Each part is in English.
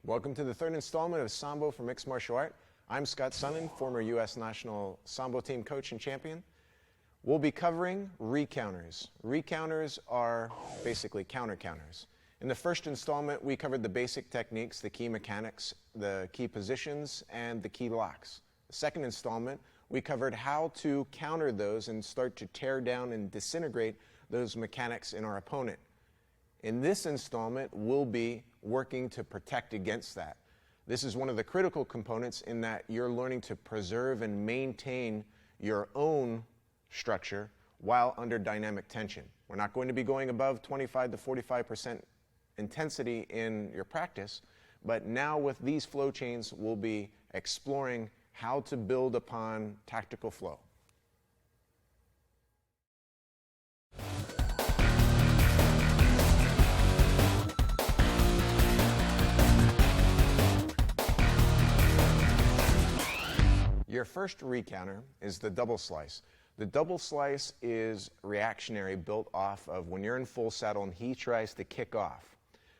Welcome to the third installment of Sambo for Mixed Martial Art. I'm Scott Sonnen, former U.S. National Sambo team coach and champion. We'll be covering recounters. Recounters are basically counter-counters. In the first installment, we covered the basic techniques, the key mechanics, the key positions, and the key locks. The second installment, we covered how to counter those and start to tear down and disintegrate those mechanics in our opponent. In this installment, we'll be working to protect against that. This is one of the critical components in that you're learning to preserve and maintain your own structure while under dynamic tension. We're not going to be going above 25 to 45% intensity in your practice, but now with these flow chains, we'll be exploring how to build upon tactical flow. Your first recounter is the double slice. The double slice is reactionary, built off of when you're in full saddle and he tries to kick off.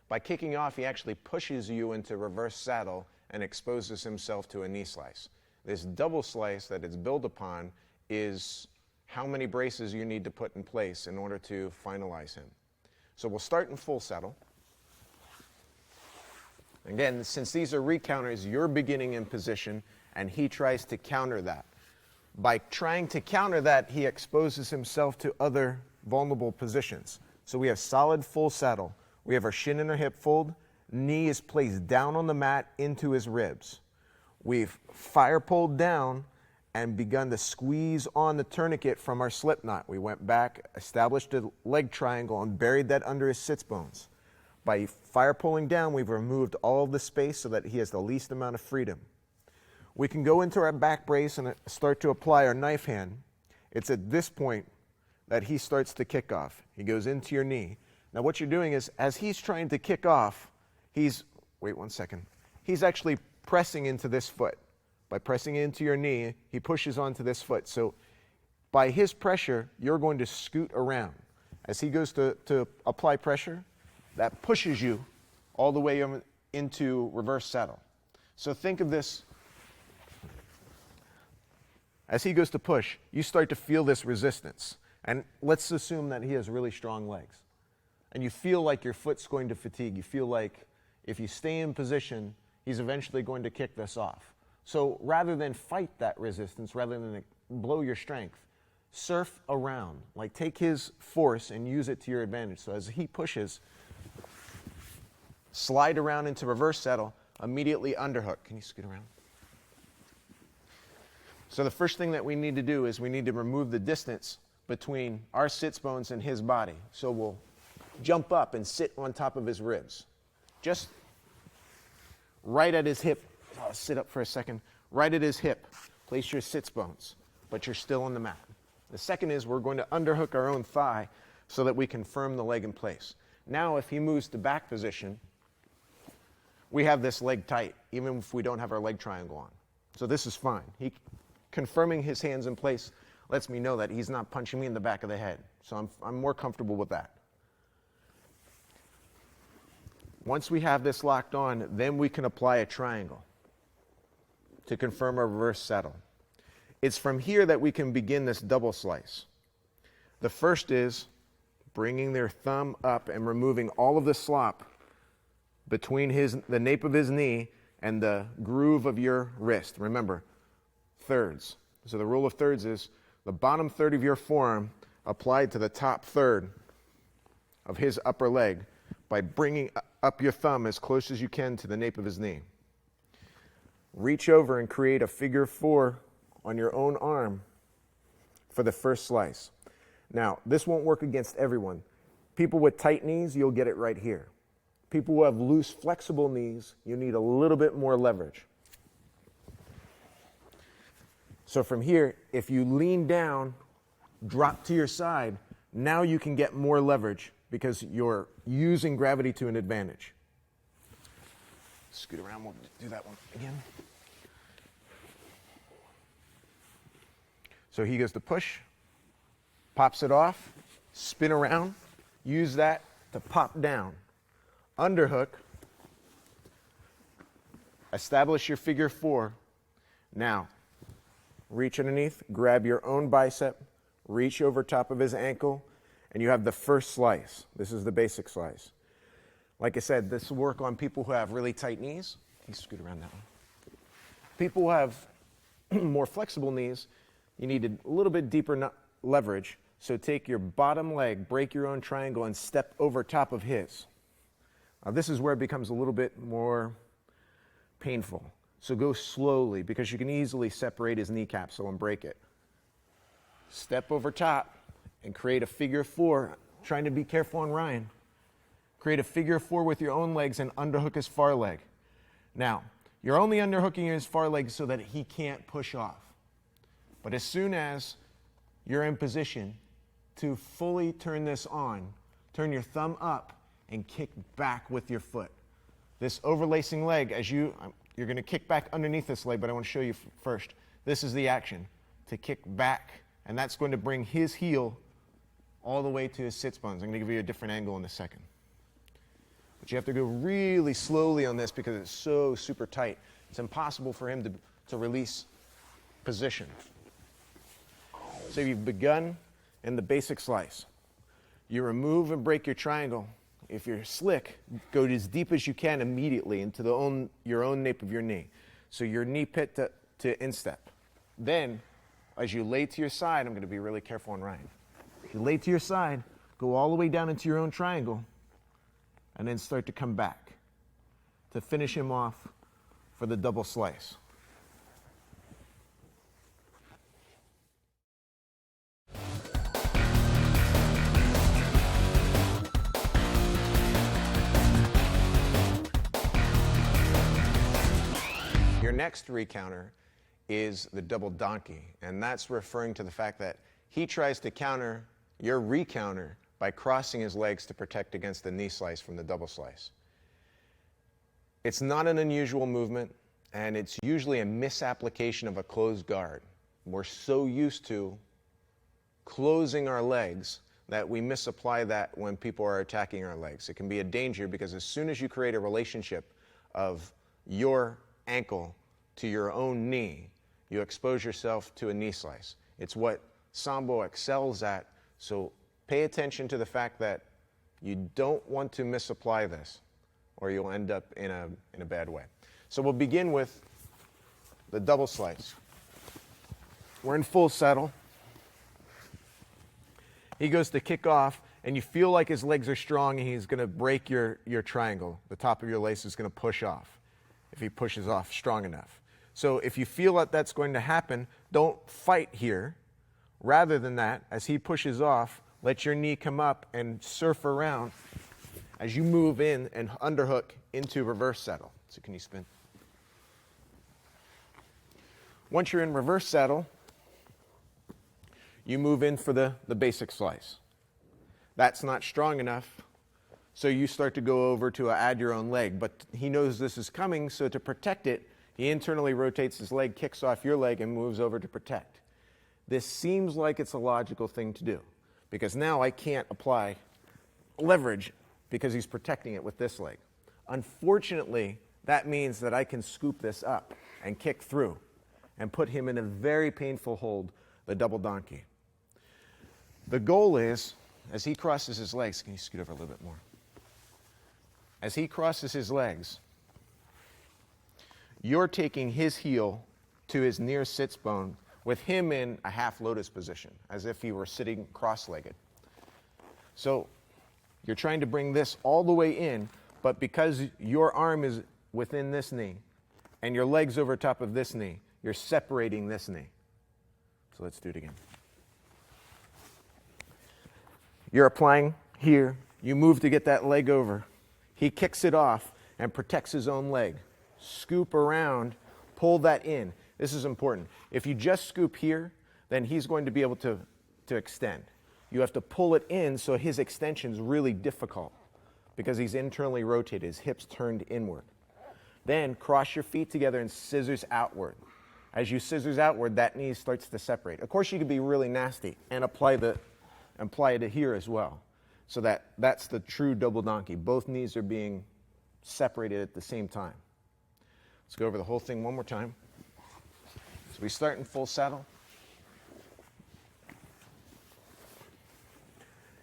By kicking off, he actually pushes you into reverse saddle and exposes himself to a knee slice. This double slice that it's built upon is how many braces you need to put in place in order to finalize him. So we'll start in full saddle. Again, since these are recounters, you're beginning in position and he tries to counter that. By trying to counter that, he exposes himself to other vulnerable positions. So we have solid full saddle. We have our shin and our hip fold. Knee is placed down on the mat into his ribs. We've fire pulled down and begun to squeeze on the tourniquet from our slip knot. We went back, established a leg triangle, and buried that under his sits bones. By fire pulling down, we've removed all of the space so that he has the least amount of freedom. We can go into our back brace and start to apply our knife hand. It's at this point that he starts to kick off. He goes into your knee. Now what you're doing is, as he's trying to kick off, he's actually pressing into this foot. By pressing into your knee, he pushes onto this foot. So by his pressure, you're going to scoot around. As he goes to apply pressure, that pushes you all the way into reverse saddle. So think of this. As he goes to push, you start to feel this resistance. And let's assume that he has really strong legs. And you feel like your foot's going to fatigue. You feel like if you stay in position, he's eventually going to kick this off. So rather than fight that resistance, rather than blow your strength, surf around. Like take his force and use it to your advantage. So as he pushes, slide around into reverse saddle, immediately underhook. Can you scoot around? So the first thing that we need to do is we need to remove the distance between our sits bones and his body. So we'll jump up and sit on top of his ribs. Just right at his hip. Oh, sit up for a second. Right at his hip. Place your sits bones, but you're still on the mat. The second is we're going to underhook our own thigh so that we can firm the leg in place. Now if he moves to back position, we have this leg tight, even if we don't have our leg triangle on. So this is fine. Confirming his hands in place lets me know that he's not punching me in the back of the head. So I'm more comfortable with that. Once we have this locked on, then we can apply a triangle to confirm a reverse saddle. It's from here that we can begin this double slice. The first is bringing their thumb up and removing all of the slop between the nape of his knee and the groove of your wrist. Remember, thirds. So the rule of thirds is the bottom third of your forearm applied to the top third of his upper leg by bringing up your thumb as close as you can to the nape of his knee. Reach over and create a figure 4 on your own arm for the first slice. Now, this won't work against everyone. People with tight knees, you'll get it right here. People who have loose, flexible knees, you need a little bit more leverage. So from here, if you lean down, drop to your side, now you can get more leverage because you're using gravity to an advantage. Scoot around, we'll do that one again. So he goes to push, pops it off, spin around, use that to pop down. Underhook, establish your figure 4. Now, reach underneath, grab your own bicep, reach over top of his ankle, and you have the first slice. This is the basic slice. Like I said, this will work on people who have really tight knees. You scoot around that one. People who have more flexible knees, you need a little bit deeper leverage. So take your bottom leg, break your own triangle, and step over top of his. Now this is where it becomes a little bit more painful. So go slowly because you can easily separate his kneecap and break it. Step over top and create a figure 4. Trying to be careful on Ryan. Create a figure 4 with your own legs and underhook his far leg. Now, you're only underhooking his far leg so that he can't push off. But as soon as you're in position to fully turn this on, turn your thumb up and kick back with your foot. This overlacing leg, as you're going to kick back underneath this leg, but I want to show you first. This is the action, to kick back, and that's going to bring his heel all the way to his sits bones. I'm going to give you a different angle in a second. But you have to go really slowly on this because it's so super tight. It's impossible for him to release position. So you've begun in the basic slice. You remove and break your triangle. If you're slick, go as deep as you can immediately into your own nape of your knee. So your knee pit to instep. Then, as you lay to your side, I'm going to be really careful on Ryan. You lay to your side, go all the way down into your own triangle, and then start to come back to finish him off for the double slice. Your next recounter is the double donkey, and that's referring to the fact that he tries to counter your recounter by crossing his legs to protect against the knee slice from the double slice. It's not an unusual movement, and it's usually a misapplication of a closed guard. We're so used to closing our legs that we misapply that when people are attacking our legs. It can be a danger because as soon as you create a relationship of your ankle to your own knee, you expose yourself to a knee slice. It's what Sambo excels at, so pay attention to the fact that you don't want to misapply this or you'll end up in a bad way. So we'll begin with the double slice. We're in full settle. He goes to kick off, and you feel like his legs are strong and he's going to break your triangle. The top of your lace is going to push off if he pushes off strong enough. So if you feel that that's going to happen, don't fight here. Rather than that, as he pushes off, let your knee come up and surf around as you move in and underhook into reverse settle. So can you spin? Once you're in reverse settle, you move in for the basic slice. That's not strong enough, so you start to go over to add your own leg. But he knows this is coming, so to protect it, he internally rotates his leg, kicks off your leg, and moves over to protect. This seems like it's a logical thing to do, because now I can't apply leverage because he's protecting it with this leg. Unfortunately, that means that I can scoop this up and kick through and put him in a very painful hold, the double donkey. The goal is, as he crosses his legs, can you scoot over a little bit more? As he crosses his legs, you're taking his heel to his near sits bone with him in a half lotus position, as if he were sitting cross-legged. So you're trying to bring this all the way in, but because your arm is within this knee and your leg's over top of this knee, you're separating this knee. So let's do it again. You're applying here. You move to get that leg over. He kicks it off and protects his own leg. Scoop around, pull that in. This is important. If you just scoop here, then he's going to be able to extend. You have to pull it in, so his extension is really difficult because he's internally rotated, his hips turned inward. Then cross your feet together and scissors outward. As you scissors outward, that knee starts to separate. Of course, you could be really nasty and apply it here as well. So that's the true double donkey. Both knees are being separated at the same time. Let's go over the whole thing one more time. So we start in full saddle.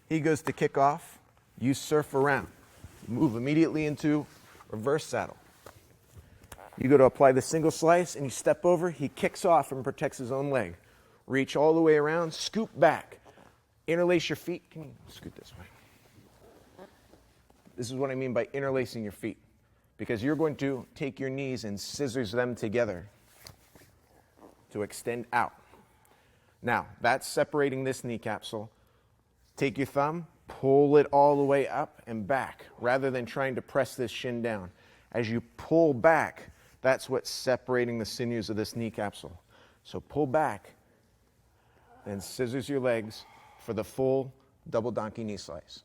He goes to kick off. You surf around. Move immediately into reverse saddle. You go to apply the single slice and you step over. He kicks off and protects his own leg. Reach all the way around, scoop back. Interlace your feet. Can you scoot this way? This is what I mean by interlacing your feet. Because you're going to take your knees and scissors them together to extend out. Now, that's separating this knee capsule. Take your thumb, pull it all the way up and back, rather than trying to press this shin down. As you pull back, that's what's separating the sinews of this knee capsule. So pull back, then scissors your legs for the full double donkey knee slice.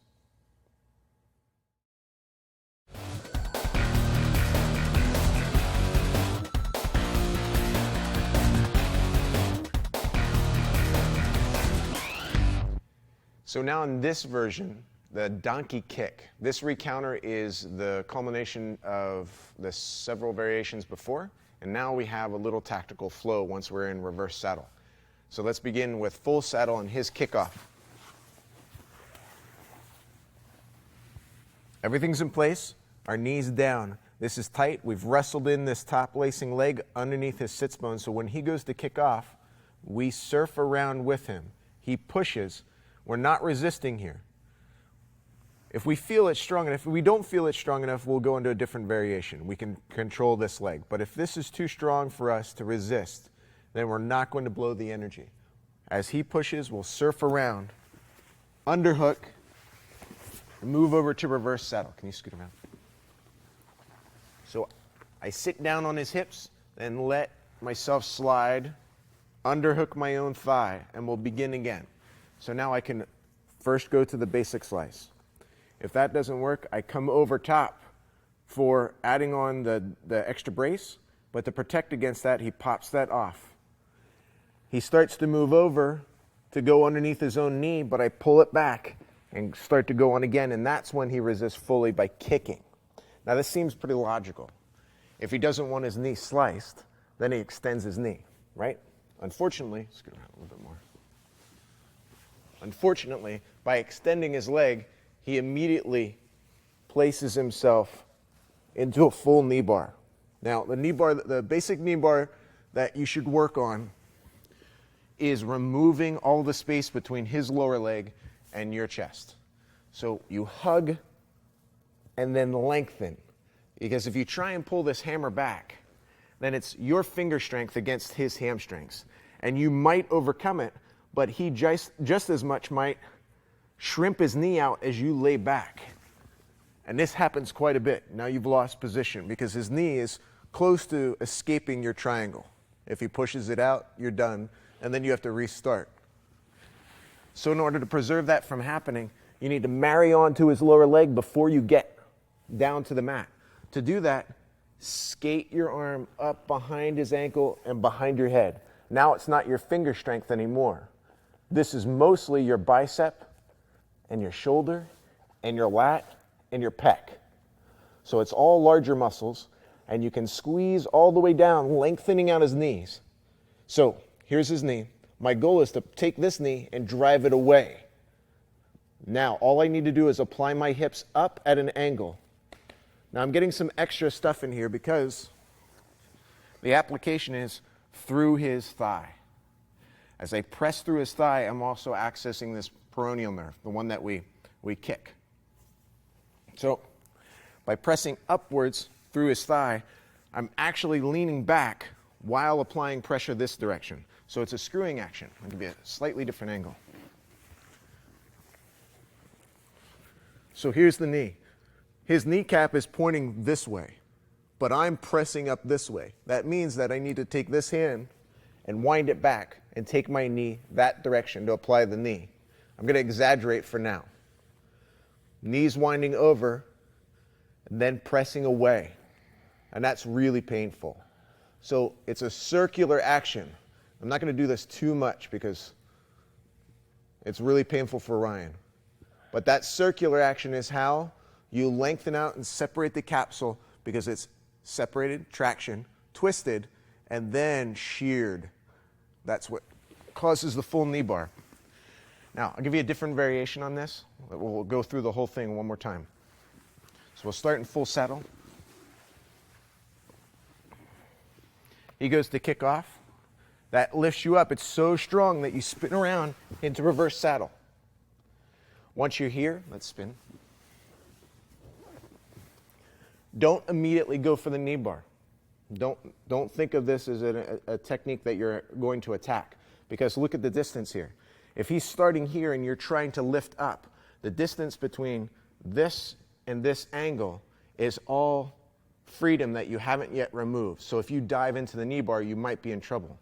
So now in this version, the donkey kick. This recounter is the culmination of the several variations before, and now we have a little tactical flow once we're in reverse saddle. So let's begin with full saddle and his kickoff. Everything's in place, our knees down. This is tight. We've wrestled in this top lacing leg underneath his sits bone, so when he goes to kick off, we surf around with him. He pushes. We're not resisting here. If we feel it strong enough, if we don't feel it strong enough, we'll go into a different variation. We can control this leg. But if this is too strong for us to resist, then we're not going to blow the energy. As he pushes, we'll surf around, underhook, and move over to reverse saddle. Can you scoot around? So I sit down on his hips, then let myself slide, underhook my own thigh, and we'll begin again. So now I can first go to the basic slice. If that doesn't work, I come over top for adding on the extra brace, but to protect against that, he pops that off. He starts to move over to go underneath his own knee, but I pull it back and start to go on again, and that's when he resists fully by kicking. Now this seems pretty logical. If he doesn't want his knee sliced, then he extends his knee, right? Unfortunately, scoot around a little bit more. Unfortunately, by extending his leg, he immediately places himself into a full knee bar. Now, the knee bar, the basic knee bar that you should work on is removing all the space between his lower leg and your chest. So you hug and then lengthen. Because if you try and pull this hammer back, then it's your finger strength against his hamstrings. And you might overcome it, but he just as much might shrimp his knee out as you lay back. And this happens quite a bit. Now you've lost position because his knee is close to escaping your triangle. If he pushes it out, you're done, and then you have to restart. So in order to preserve that from happening, you need to marry onto his lower leg before you get down to the mat. To do that, skate your arm up behind his ankle and behind your head. Now it's not your finger strength anymore. This is mostly your bicep and your shoulder and your lat and your pec. So it's all larger muscles, and you can squeeze all the way down, lengthening out his knees. So here's his knee. My goal is to take this knee and drive it away. Now all I need to do is apply my hips up at an angle. Now I'm getting some extra stuff in here because the application is through his thigh. As I press through his thigh, I'm also accessing this peroneal nerve, the one that we kick. So by pressing upwards through his thigh, I'm actually leaning back while applying pressure this direction. So it's a screwing action. I'll give you a slightly different angle. So here's the knee. His kneecap is pointing this way, but I'm pressing up this way. That means that I need to take this hand and wind it back and take my knee that direction to apply the knee. I'm going to exaggerate for now. Knees winding over and then pressing away. And that's really painful. So it's a circular action. I'm not going to do this too much because it's really painful for Ryan. But that circular action is how you lengthen out and separate the capsule, because it's separated, traction, twisted, and then sheared. That's what causes the full knee bar. Now, I'll give you a different variation on this. We'll go through the whole thing one more time. So we'll start in full saddle. He goes to kick off. That lifts you up. It's so strong that you spin around into reverse saddle. Once you're here, let's spin. Don't immediately go for the knee bar. Don't think of this as a technique that you're going to attack, because look at the distance here. If he's starting here and you're trying to lift up, the distance between this and this angle is all freedom that you haven't yet removed. So if you dive into the knee bar, you might be in trouble.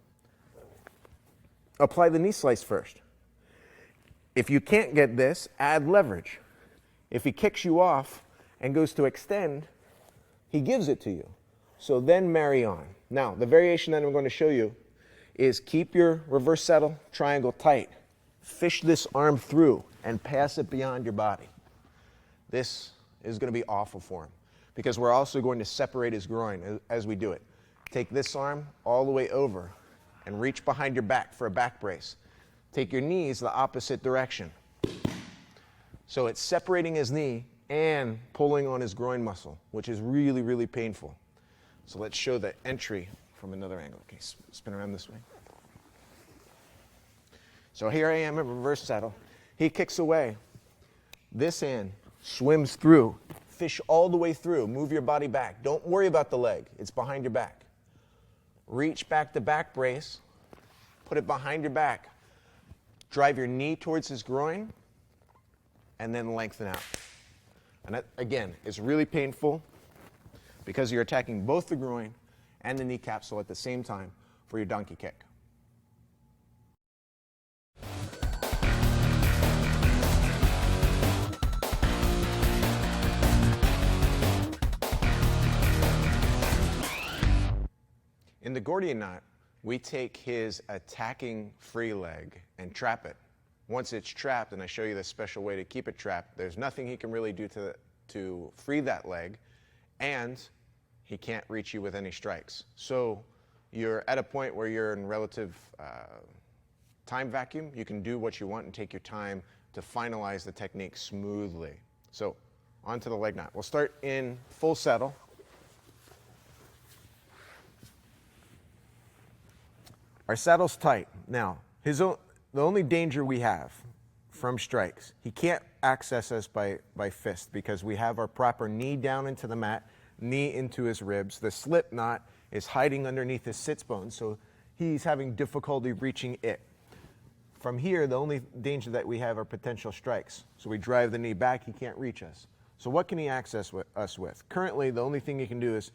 Apply the knee slice first. If you can't get this, add leverage. If he kicks you off and goes to extend, he gives it to you. So then marry on. Now, the variation that I'm going to show you is keep your reverse saddle triangle tight. Fish this arm through and pass it beyond your body. This is going to be awful for him, because we're also going to separate his groin as we do it. Take this arm all the way over and reach behind your back for a back brace. Take your knees the opposite direction. So it's separating his knee and pulling on his groin muscle, which is really, really painful. So let's show the entry from another angle. Okay, spin around this way. So here I am in reverse saddle. He kicks away. This hand swims through. Fish all the way through. Move your body back. Don't worry about the leg. It's behind your back. Reach back to back brace. Put it behind your back. Drive your knee towards his groin, and then lengthen out. And that, again, is really painful because you're attacking both the groin and the knee capsule at the same time for your donkey kick. In the Gordian knot, we take his attacking free leg and trap it. Once it's trapped, and I show you the special way to keep it trapped, there's nothing he can really do to free that leg, and he can't reach you with any strikes. So you're at a point where you're in relative time vacuum. You can do what you want and take your time to finalize the technique smoothly. So onto the leg knot. We'll start in full saddle. Our saddle's tight. Now, the only danger we have from strikes, he can't access us by fist, because we have our proper knee down into the mat, knee into his ribs. The slip knot is hiding underneath his sits bone, so he's having difficulty reaching it. From here, the only danger that we have are potential strikes. So we drive the knee back, he can't reach us. So what can he access us with? Currently, the only thing he can do is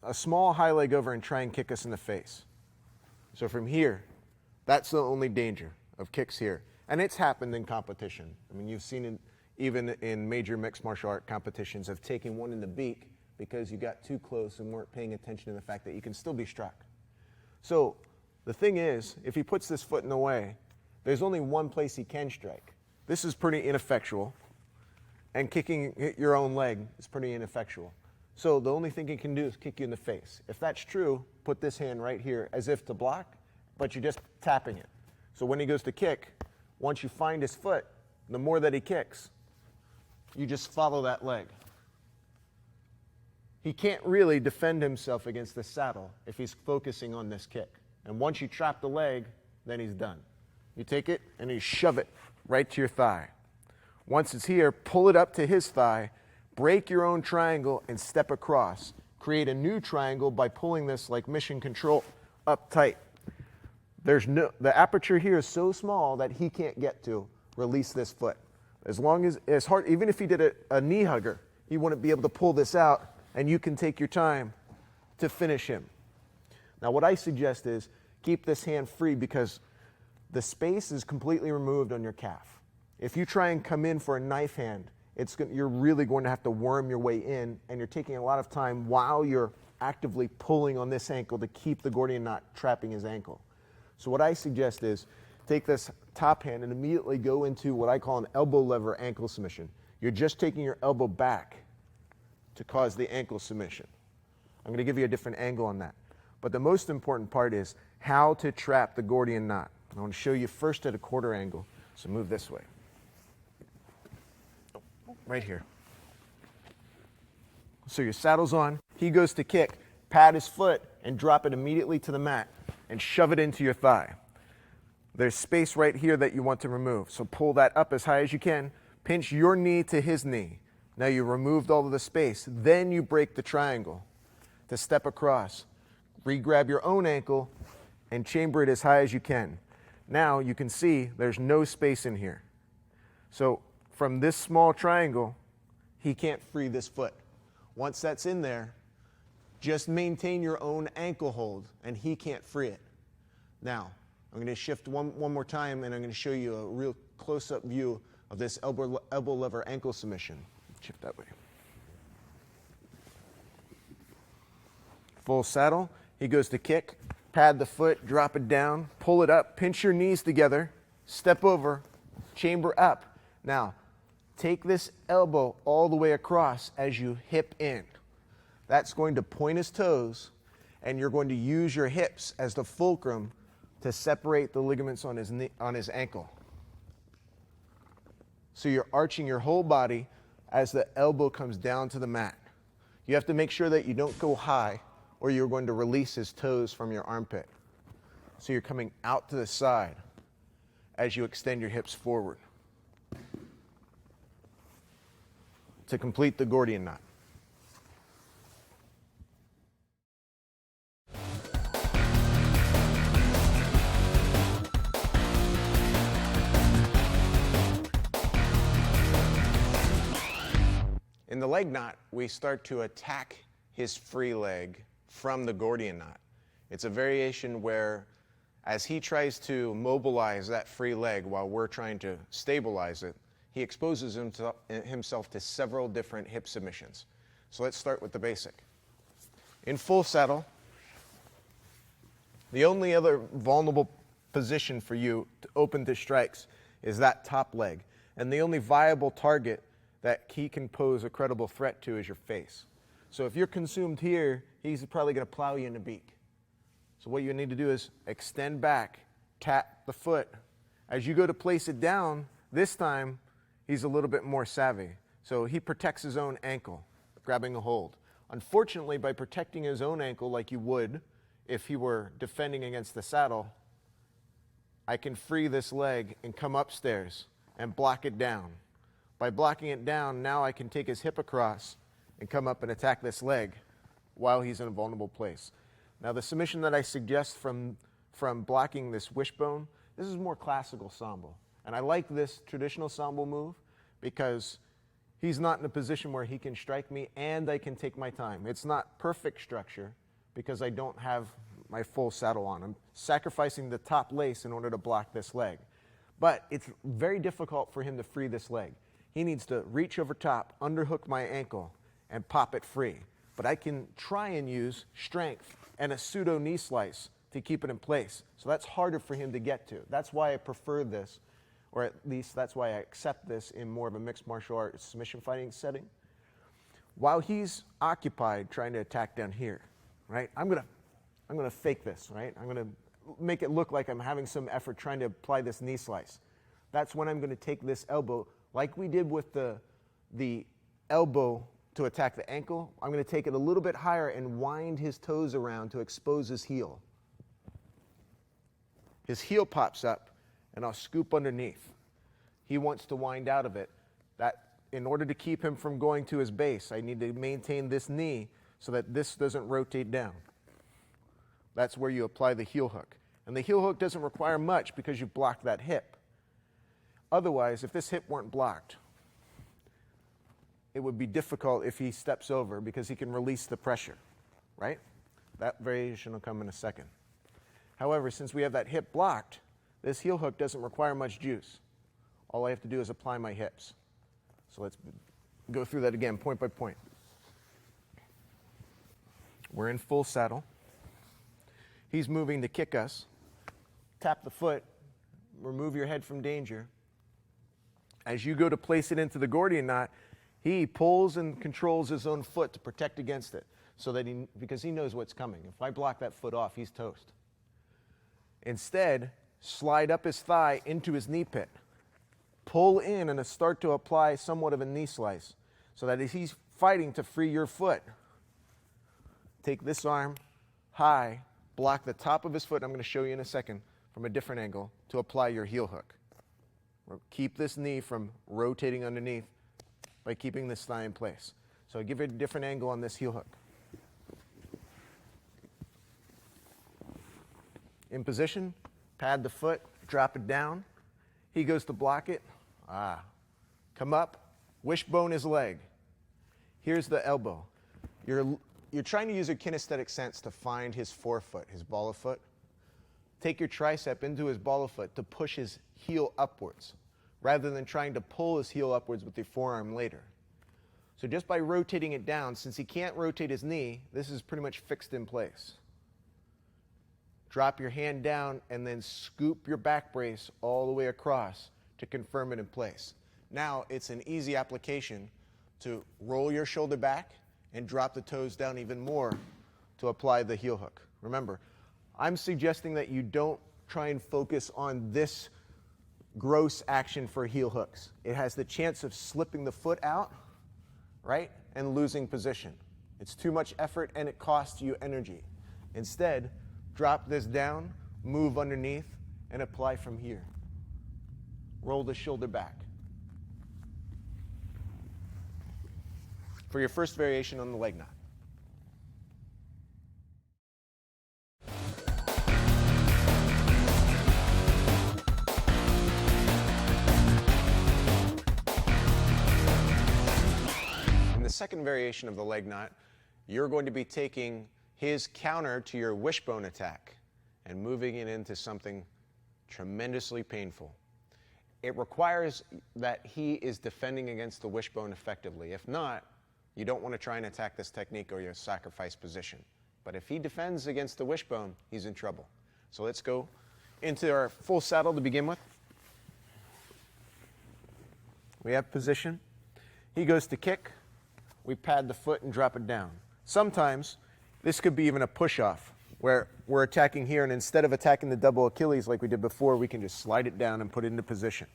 a small high leg over and try and kick us in the face. So from here, that's the only danger of kicks here. And it's happened in competition. I mean, you've seen it even in major mixed martial art competitions of taking one in the beak because you got too close and weren't paying attention to the fact that you can still be struck. So the thing is, if he puts this foot in the way, there's only one place he can strike. This is pretty ineffectual, and kicking your own leg is pretty ineffectual. So the only thing he can do is kick you in the face. If that's true, put this hand right here as if to block, but you're just tapping it. So when he goes to kick, once you find his foot, the more that he kicks, you just follow that leg. He can't really defend himself against the saddle if he's focusing on this kick. And once you trap the leg, then he's done. You take it and you shove it right to your thigh. Once it's here, pull it up to his thigh, break your own triangle and step across. Create a new triangle by pulling this like mission control up tight. The aperture here is so small that he can't get to. Release this foot. As long as hard, even if he did a knee hugger, he wouldn't be able to pull this out, and you can take your time to finish him. Now, what I suggest is keep this hand free because the space is completely removed on your calf. If you try and come in for a knife hand, you're really going to have to worm your way in, and you're taking a lot of time while you're actively pulling on this ankle to keep the Gordian knot trapping his ankle. So what I suggest is take this top hand and immediately go into what I call an elbow lever ankle submission. You're just taking your elbow back to cause the ankle submission. I'm going to give you a different angle on that. But the most important part is how to trap the Gordian knot. I want to show you first at a quarter angle. So move this way. Right here. So your saddle's on. He goes to kick, pad his foot, and drop it immediately to the mat and shove it into your thigh. There's space right here that you want to remove. So pull that up as high as you can. Pinch your knee to his knee. Now you removed all of the space. Then you break the triangle to step across. Re-grab your own ankle and chamber it as high as you can. Now you can see there's no space in here. So from this small triangle, he can't free this foot. Once that's in there, just maintain your own ankle hold and he can't free it. Now, I'm going to shift one more time and I'm going to show you a real close-up view of this elbow lever ankle submission. Shift that way. Full saddle. He goes to kick, pad the foot, drop it down, pull it up, pinch your knees together, step over, chamber up. Now, take this elbow all the way across as you hip in. That's going to point his toes, and you're going to use your hips as the fulcrum to separate the ligaments on his ankle. So you're arching your whole body as the elbow comes down to the mat. You have to make sure that you don't go high or you're going to release his toes from your armpit. So you're coming out to the side as you extend your hips forward to complete the Gordian knot. In the leg knot, we start to attack his free leg from the Gordian knot. It's a variation where, as he tries to mobilize that free leg while we're trying to stabilize it, he exposes himself to several different hip submissions. So let's start with the basic. In full saddle, the only other vulnerable position for you to open to strikes is that top leg. And the only viable target that he can pose a credible threat to is your face. So if you're consumed here, he's probably going to plow you in the beak. So what you need to do is extend back, tap the foot. As you go to place it down, this time he's a little bit more savvy. So he protects his own ankle, grabbing a hold. Unfortunately, by protecting his own ankle like you would if he were defending against the saddle, I can free this leg and come upstairs and block it down. By blocking it down, now I can take his hip across and come up and attack this leg while he's in a vulnerable place. Now, the submission that I suggest from blocking this wishbone, this is more classical Sambo. And I like this traditional Sambo move because he's not in a position where he can strike me and I can take my time. It's not perfect structure because I don't have my full saddle on. I'm sacrificing the top lace in order to block this leg. But it's very difficult for him to free this leg. He needs to reach over top, underhook my ankle, and pop it free. But I can try and use strength and a pseudo knee slice to keep it in place. So that's harder for him to get to. That's why I prefer this, or at least that's why I accept this in more of a mixed martial arts submission fighting setting. While he's occupied trying to attack down here, right? I'm gonna fake this, right? I'm gonna make it look like I'm having some effort trying to apply this knee slice. That's when I'm gonna take this elbow, like we did with the elbow to attack the ankle. I'm going to take it a little bit higher and wind his toes around to expose his heel. His heel pops up, and I'll scoop underneath. He wants to wind out of it. That, in order to keep him from going to his base, I need to maintain this knee so that this doesn't rotate down. That's where you apply the heel hook. And the heel hook doesn't require much because you block that hip. Otherwise, if this hip weren't blocked, it would be difficult if he steps over because he can release the pressure, right? That variation will come in a second. However, since we have that hip blocked, this heel hook doesn't require much juice. All I have to do is apply my hips. So let's go through that again, point by point. We're in full saddle. He's moving to kick us. Tap the foot, remove your head from danger. As you go to place it into the Gordian knot, he pulls and controls his own foot to protect against it, so that because he knows what's coming. If I block that foot off, he's toast. Instead, slide up his thigh into his knee pit. Pull in and start to apply somewhat of a knee slice, so that as he's fighting to free your foot, take this arm high, block the top of his foot, I'm going to show you in a second from a different angle, to apply your heel hook. Keep this knee from rotating underneath by keeping this thigh in place. So I give it a different angle on this heel hook. In position, pad the foot, drop it down. He goes to block it. Come up, wishbone his leg. Here's the elbow. You're trying to use your kinesthetic sense to find his forefoot, his ball of foot. Take your tricep into his ball of foot to push his heel upwards, rather than trying to pull his heel upwards with your forearm later. So just by rotating it down, since he can't rotate his knee, this is pretty much fixed in place. Drop your hand down and then scoop your back brace all the way across to confirm it in place. Now it's an easy application to roll your shoulder back and drop the toes down even more to apply the heel hook. Remember, I'm suggesting that you don't try and focus on this gross action for heel hooks. It has the chance of slipping the foot out, right, and losing position. It's too much effort and it costs you energy. Instead, drop this down, move underneath, and apply from here. Roll the shoulder back. For your first variation on the leg knot. In the second variation of the leg knot, you're going to be taking his counter to your wishbone attack and moving it into something tremendously painful. It requires that he is defending against the wishbone effectively. If not, you don't want to try and attack this technique or you'll sacrifice position. But if he defends against the wishbone, he's in trouble. So let's go into our full saddle to begin with. We have position. He goes to kick. We pad the foot and drop it down. Sometimes this could be even a push-off where we're attacking here, and instead of attacking the double Achilles like we did before, we can just slide it down and put it into position.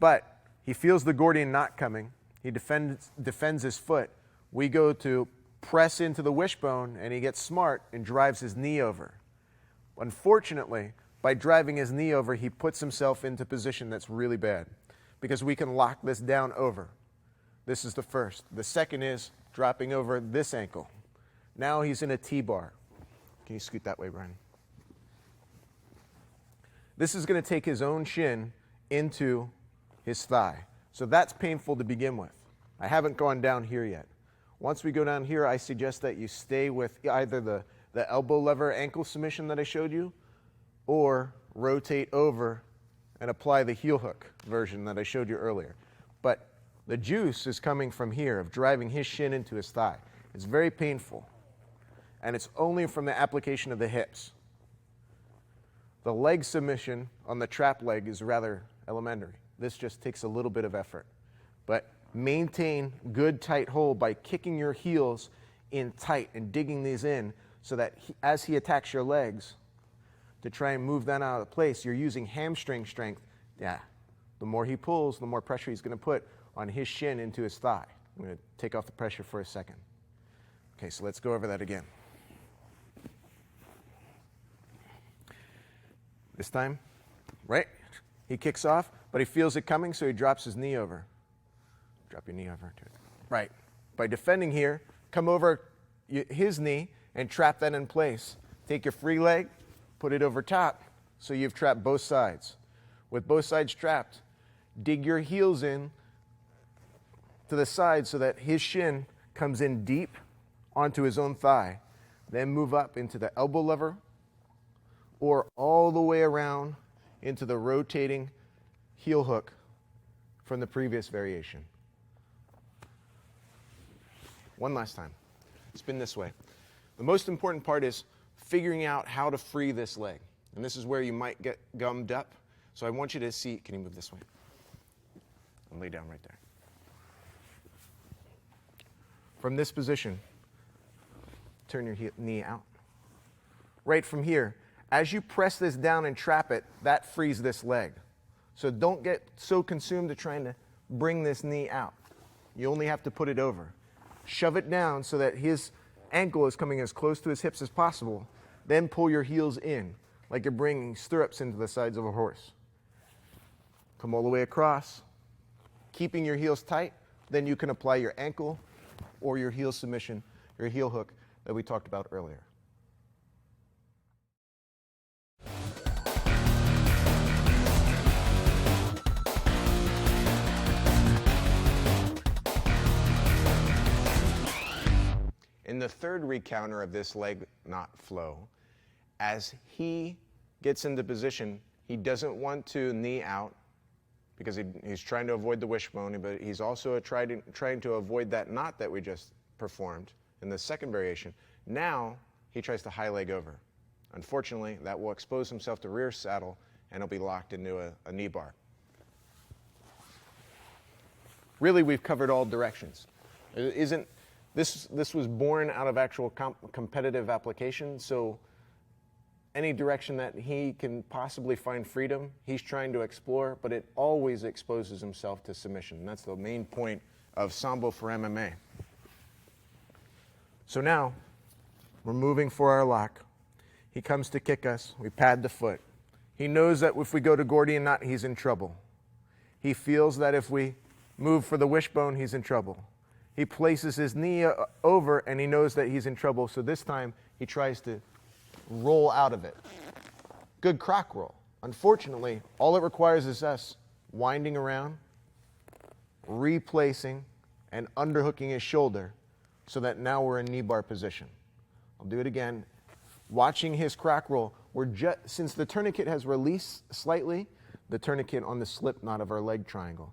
But he feels the Gordian knot coming. He defends his foot. We go to press into the wishbone, and he gets smart and drives his knee over. Unfortunately, by driving his knee over, he puts himself into position that's really bad because we can lock this down over. This is the first. The second is dropping over this ankle. Now he's in a T-bar. Can you scoot that way, Brian? This is going to take his own shin into his thigh. So that's painful to begin with. I haven't gone down here yet. Once we go down here, I suggest that you stay with either the elbow lever ankle submission that I showed you, or rotate over and apply the heel hook version that I showed you earlier. But the juice is coming from here, of driving his shin into his thigh. It's very painful, and it's only from the application of the hips. The leg submission on the trap leg is rather elementary. This just takes a little bit of effort. But maintain good tight hold by kicking your heels in tight and digging these in so that as he attacks your legs to try and move that out of place, you're using hamstring strength. Yeah, the more he pulls, the more pressure he's going to put on his shin into his thigh. I'm going to take off the pressure for a second. Okay, so let's go over that again. This time, right? He kicks off, but he feels it coming, so he drops his knee over. Drop your knee over to it. Right. By defending here, come over his knee and trap that in place. Take your free leg, put it over top, so you've trapped both sides. With both sides trapped, dig your heels in to the side so that his shin comes in deep onto his own thigh. Then move up into the elbow lever or all the way around into the rotating heel hook from the previous variation. One last time. Spin this way. The most important part is figuring out how to free this leg. And this is where you might get gummed up. So I want you to see, can you move this way? And lay down right there. From this position, turn your knee out. Right from here, as you press this down and trap it, that frees this leg. So don't get so consumed to trying to bring this knee out. You only have to put it over. Shove it down so that his ankle is coming as close to his hips as possible. Then pull your heels in, like you're bringing stirrups into the sides of a horse. Come all the way across, keeping your heels tight. Then you can apply your ankle or your heel submission, your heel hook that we talked about earlier. In the third recounter of this leg knot flow, as he gets into position, he doesn't want to knee out because he's trying to avoid the wishbone, but he's also trying to avoid that knot that we just performed in the second variation. Now he tries to high leg over. Unfortunately, that will expose himself to rear saddle and he'll be locked into a knee bar. Really, we've covered all directions. This was born out of actual competitive application, so any direction that he can possibly find freedom, he's trying to explore, but it always exposes himself to submission. And that's the main point of Sambo for MMA. So now, we're moving for our lock. He comes to kick us, we pad the foot. He knows that if we go to Gordian knot, he's in trouble. He feels that if we move for the wishbone, he's in trouble. He places his knee over and he knows that he's in trouble, so this time he tries to roll out of it. Good croc roll. Unfortunately, all it requires is us winding around, replacing, and underhooking his shoulder so that now we're in knee bar position. I'll do it again. Watching his croc roll, since the tourniquet has released slightly, the tourniquet on the slip knot of our leg triangle,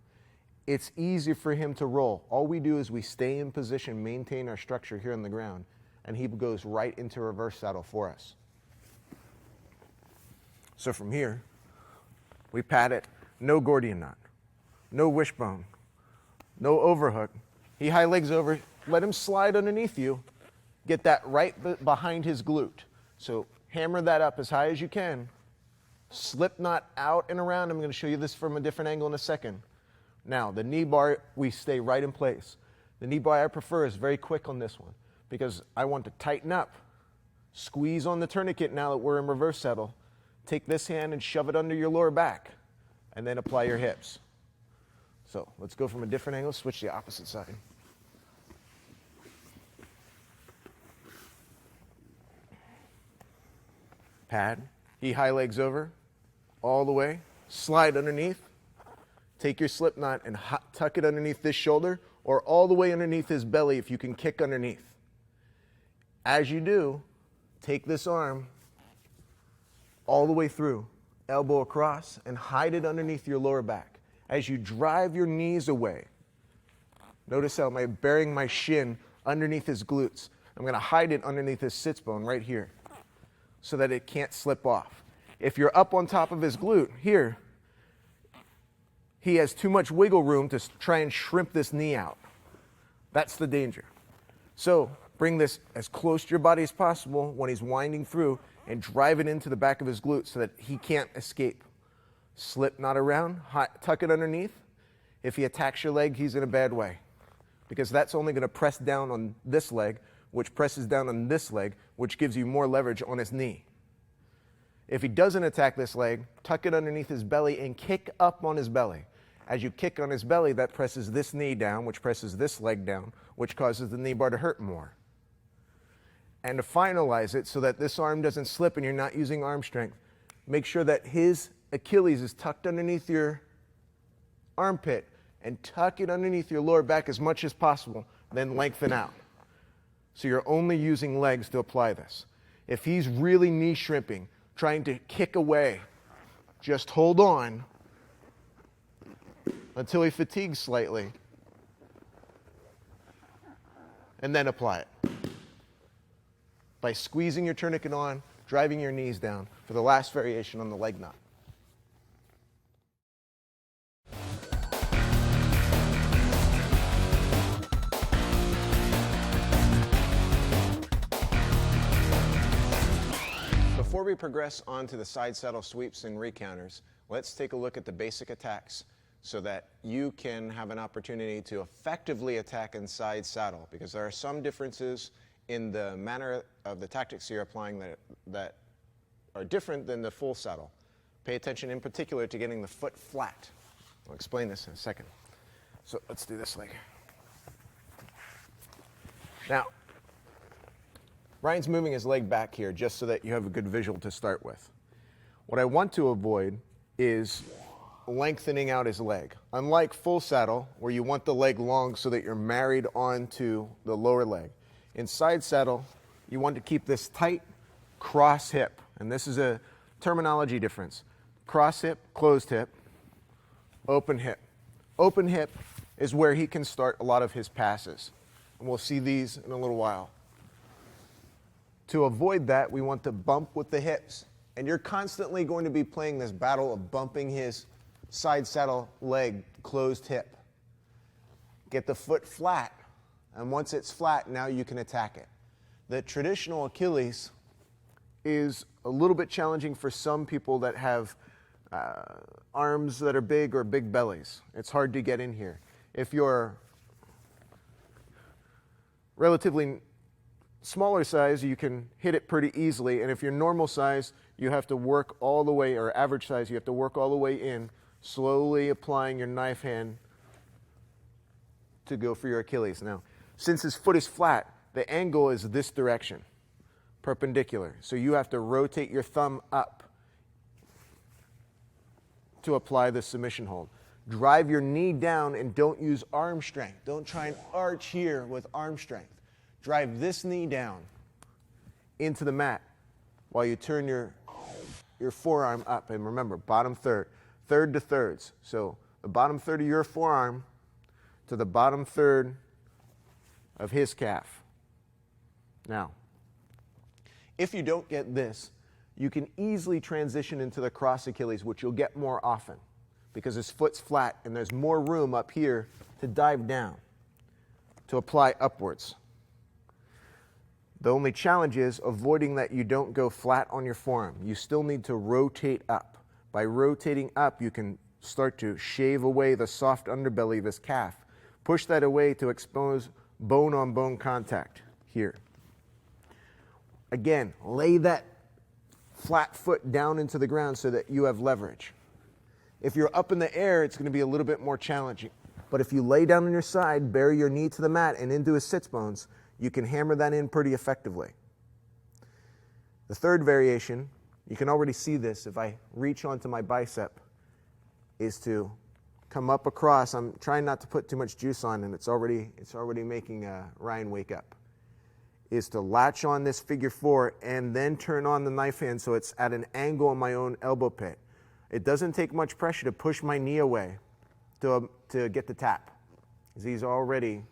it's easy for him to roll. All we do is we stay in position, maintain our structure here on the ground, and he goes right into reverse saddle for us. So from here, we pad it, no Gordian knot, no wishbone, no overhook. He high legs over, let him slide underneath you, get that right behind his glute. So hammer that up as high as you can, slip knot out and around. I'm going to show you this from a different angle in a second. Now, the knee bar, we stay right in place. The knee bar I prefer is very quick on this one because I want to tighten up. Squeeze on the tourniquet now that we're in reverse saddle. Take this hand and shove it under your lower back and then apply your hips. So let's go from a different angle, switch the opposite side. Pad, he high legs over, all the way, slide underneath. Take your slip knot and tuck it underneath this shoulder or all the way underneath his belly if you can kick underneath. As you do, take this arm all the way through, elbow across, and hide it underneath your lower back. As you drive your knees away, notice how I'm burying my shin underneath his glutes. I'm going to hide it underneath his sits bone right here so that it can't slip off. If you're up on top of his glute, here, he has too much wiggle room to try and shrimp this knee out. That's the danger. So bring this as close to your body as possible when he's winding through and drive it into the back of his glute so that he can't escape. Slip knot around, tuck it underneath. If he attacks your leg, he's in a bad way because that's only going to press down on this leg, which presses down on this leg, which gives you more leverage on his knee. If he doesn't attack this leg, tuck it underneath his belly and kick up on his belly. As you kick on his belly, that presses this knee down, which presses this leg down, which causes the knee bar to hurt more. And to finalize it so that this arm doesn't slip and you're not using arm strength, make sure that his Achilles is tucked underneath your armpit and tuck it underneath your lower back as much as possible, then lengthen out. So you're only using legs to apply this. If he's really knee shrimping, trying to kick away, just hold on until he fatigues slightly, and then apply it. By squeezing your tourniquet on, driving your knees down for the last variation on the leg knot. Before we progress on to the side saddle sweeps and recounters, let's take a look at the basic attacks so that you can have an opportunity to effectively attack in side saddle, because there are some differences in the manner of the tactics you're applying that are different than the full saddle. Pay attention in particular to getting the foot flat. I'll explain this in a second. So let's do this leg. Now, Ryan's moving his leg back here just so that you have a good visual to start with. What I want to avoid is lengthening out his leg. Unlike full saddle, where you want the leg long so that you're married onto the lower leg, in side saddle, you want to keep this tight cross hip. And this is a terminology difference. Cross hip, closed hip, open hip. Open hip is where he can start a lot of his passes. And we'll see these in a little while. To avoid that, we want to bump with the hips. And you're constantly going to be playing this battle of bumping his side saddle leg closed hip. Get the foot flat. And once it's flat, now you can attack it. The traditional Achilles is a little bit challenging for some people that have arms that are big or big bellies. It's hard to get in here. If you're relatively smaller size, you can hit it pretty easily. And if you're normal size, you have to work all the way, or average size, you have to work all the way in, slowly applying your knife hand to go for your Achilles. Now, since his foot is flat, the angle is this direction, perpendicular. So you have to rotate your thumb up to apply the submission hold. Drive your knee down and don't use arm strength. Don't try and arch here with arm strength. Drive this knee down into the mat while you turn your forearm up. And remember, bottom third, third to thirds. So the bottom third of your forearm to the bottom third of his calf. Now, if you don't get this, you can easily transition into the cross Achilles, which you'll get more often because his foot's flat and there's more room up here to dive down, to apply upwards. The only challenge is avoiding that you don't go flat on your forearm. You still need to rotate up. By rotating up, you can start to shave away the soft underbelly of his calf. Push that away to expose bone-on-bone contact here. Again, lay that flat foot down into the ground so that you have leverage. If you're up in the air, it's going to be a little bit more challenging. But if you lay down on your side, bury your knee to the mat and into his sits bones, you can hammer that in pretty effectively. The third variation, you can already see this if I reach onto my bicep, is to come up across. I'm trying not to put too much juice on, and it's already making Ryan wake up. Is to latch on this figure four and then turn on the knife hand so it's at an angle on my own elbow pit. It doesn't take much pressure to push my knee away to get the tap, because he's already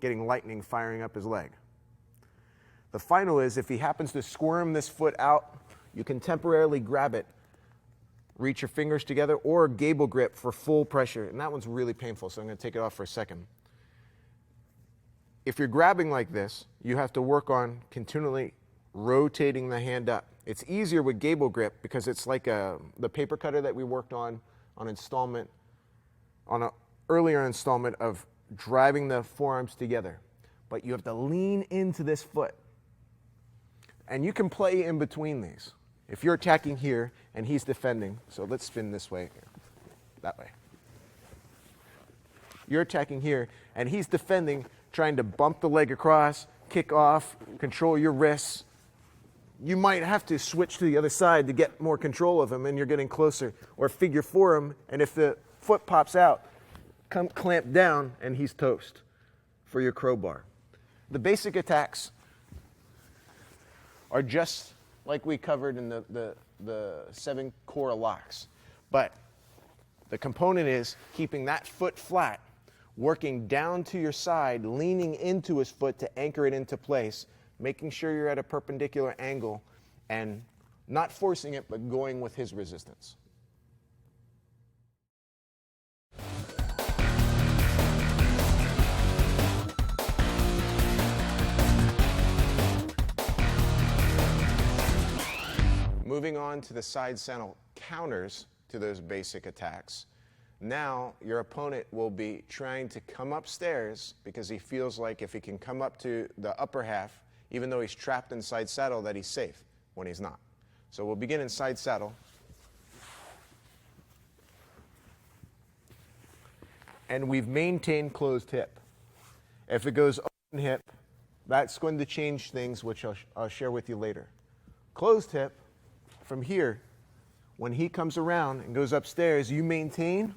getting lightning firing up his leg. The final is, if he happens to squirm this foot out, you can temporarily grab it, reach your fingers together, or gable grip for full pressure. And that one's really painful, so I'm going to take it off for a second. If you're grabbing like this, you have to work on continually rotating the hand up. It's easier with gable grip because it's like the paper cutter that we worked on an earlier installment of driving the forearms together. But you have to lean into this foot. And you can play in between these. If you're attacking here and he's defending, so let's spin this way, that way. You're attacking here and he's defending, trying to bump the leg across, kick off, control your wrists. You might have to switch to the other side to get more control of him and you're getting closer. Or figure four him, and if the foot pops out, clamp down, and he's toast for your crowbar. The basic attacks are just like we covered in the 7 core locks. But the component is keeping that foot flat, working down to your side, leaning into his foot to anchor it into place, making sure you're at a perpendicular angle, and not forcing it, but going with his resistance. Moving on to the side saddle counters to those basic attacks. Now your opponent will be trying to come upstairs because he feels like if he can come up to the upper half, even though he's trapped inside saddle, that he's safe when he's not. So we'll begin in side saddle. And we've maintained closed hip. If it goes open hip, that's going to change things, which I'll share with you later. Closed hip, from here, when he comes around and goes upstairs, you maintain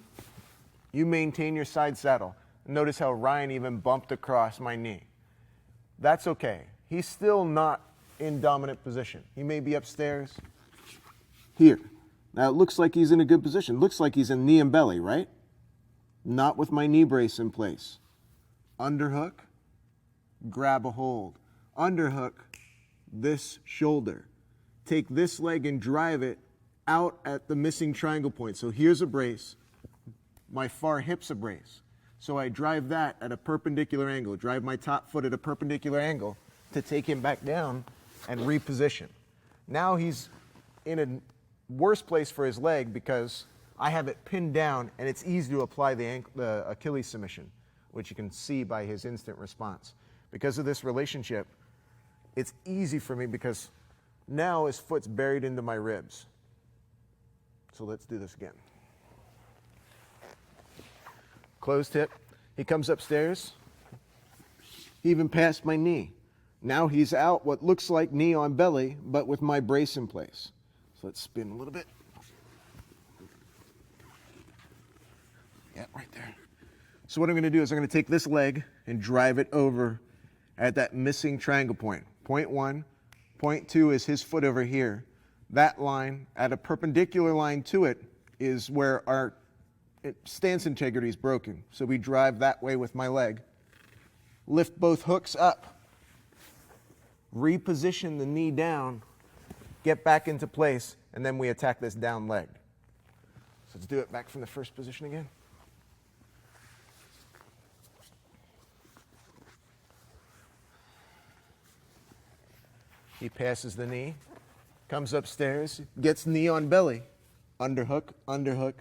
your side saddle. Notice how Ryan even bumped across my knee. That's okay. He's still not in dominant position. He may be upstairs. Here. Now it looks like he's in a good position. Looks like he's in knee and belly, right? Not with my knee brace in place. Underhook, grab a hold. Underhook, this shoulder. Take this leg and drive it out at the missing triangle point. So here's a brace. My far hip's a brace. So I drive that at a perpendicular angle, drive my top foot at a perpendicular angle to take him back down and reposition. Now he's in a worse place for his leg because I have it pinned down and it's easy to apply the Achilles submission, which you can see by his instant response. Because of this relationship, it's easy for me because now his foot's buried into my ribs. So let's do this again. Closed hip. He comes upstairs. He even passed my knee. Now he's out what looks like knee on belly, but with my brace in place. So let's spin a little bit. Yeah, right there. So what I'm going to do is I'm going to take this leg and drive it over at that missing triangle point. Point 1. Point 2 is his foot over here. That line, at a perpendicular line to it, is where our stance integrity is broken. So we drive that way with my leg. Lift both hooks up. Reposition the knee down. Get back into place. And then we attack this down leg. So let's do it back from the first position again. He passes the knee, comes upstairs, gets knee on belly, underhook, underhook,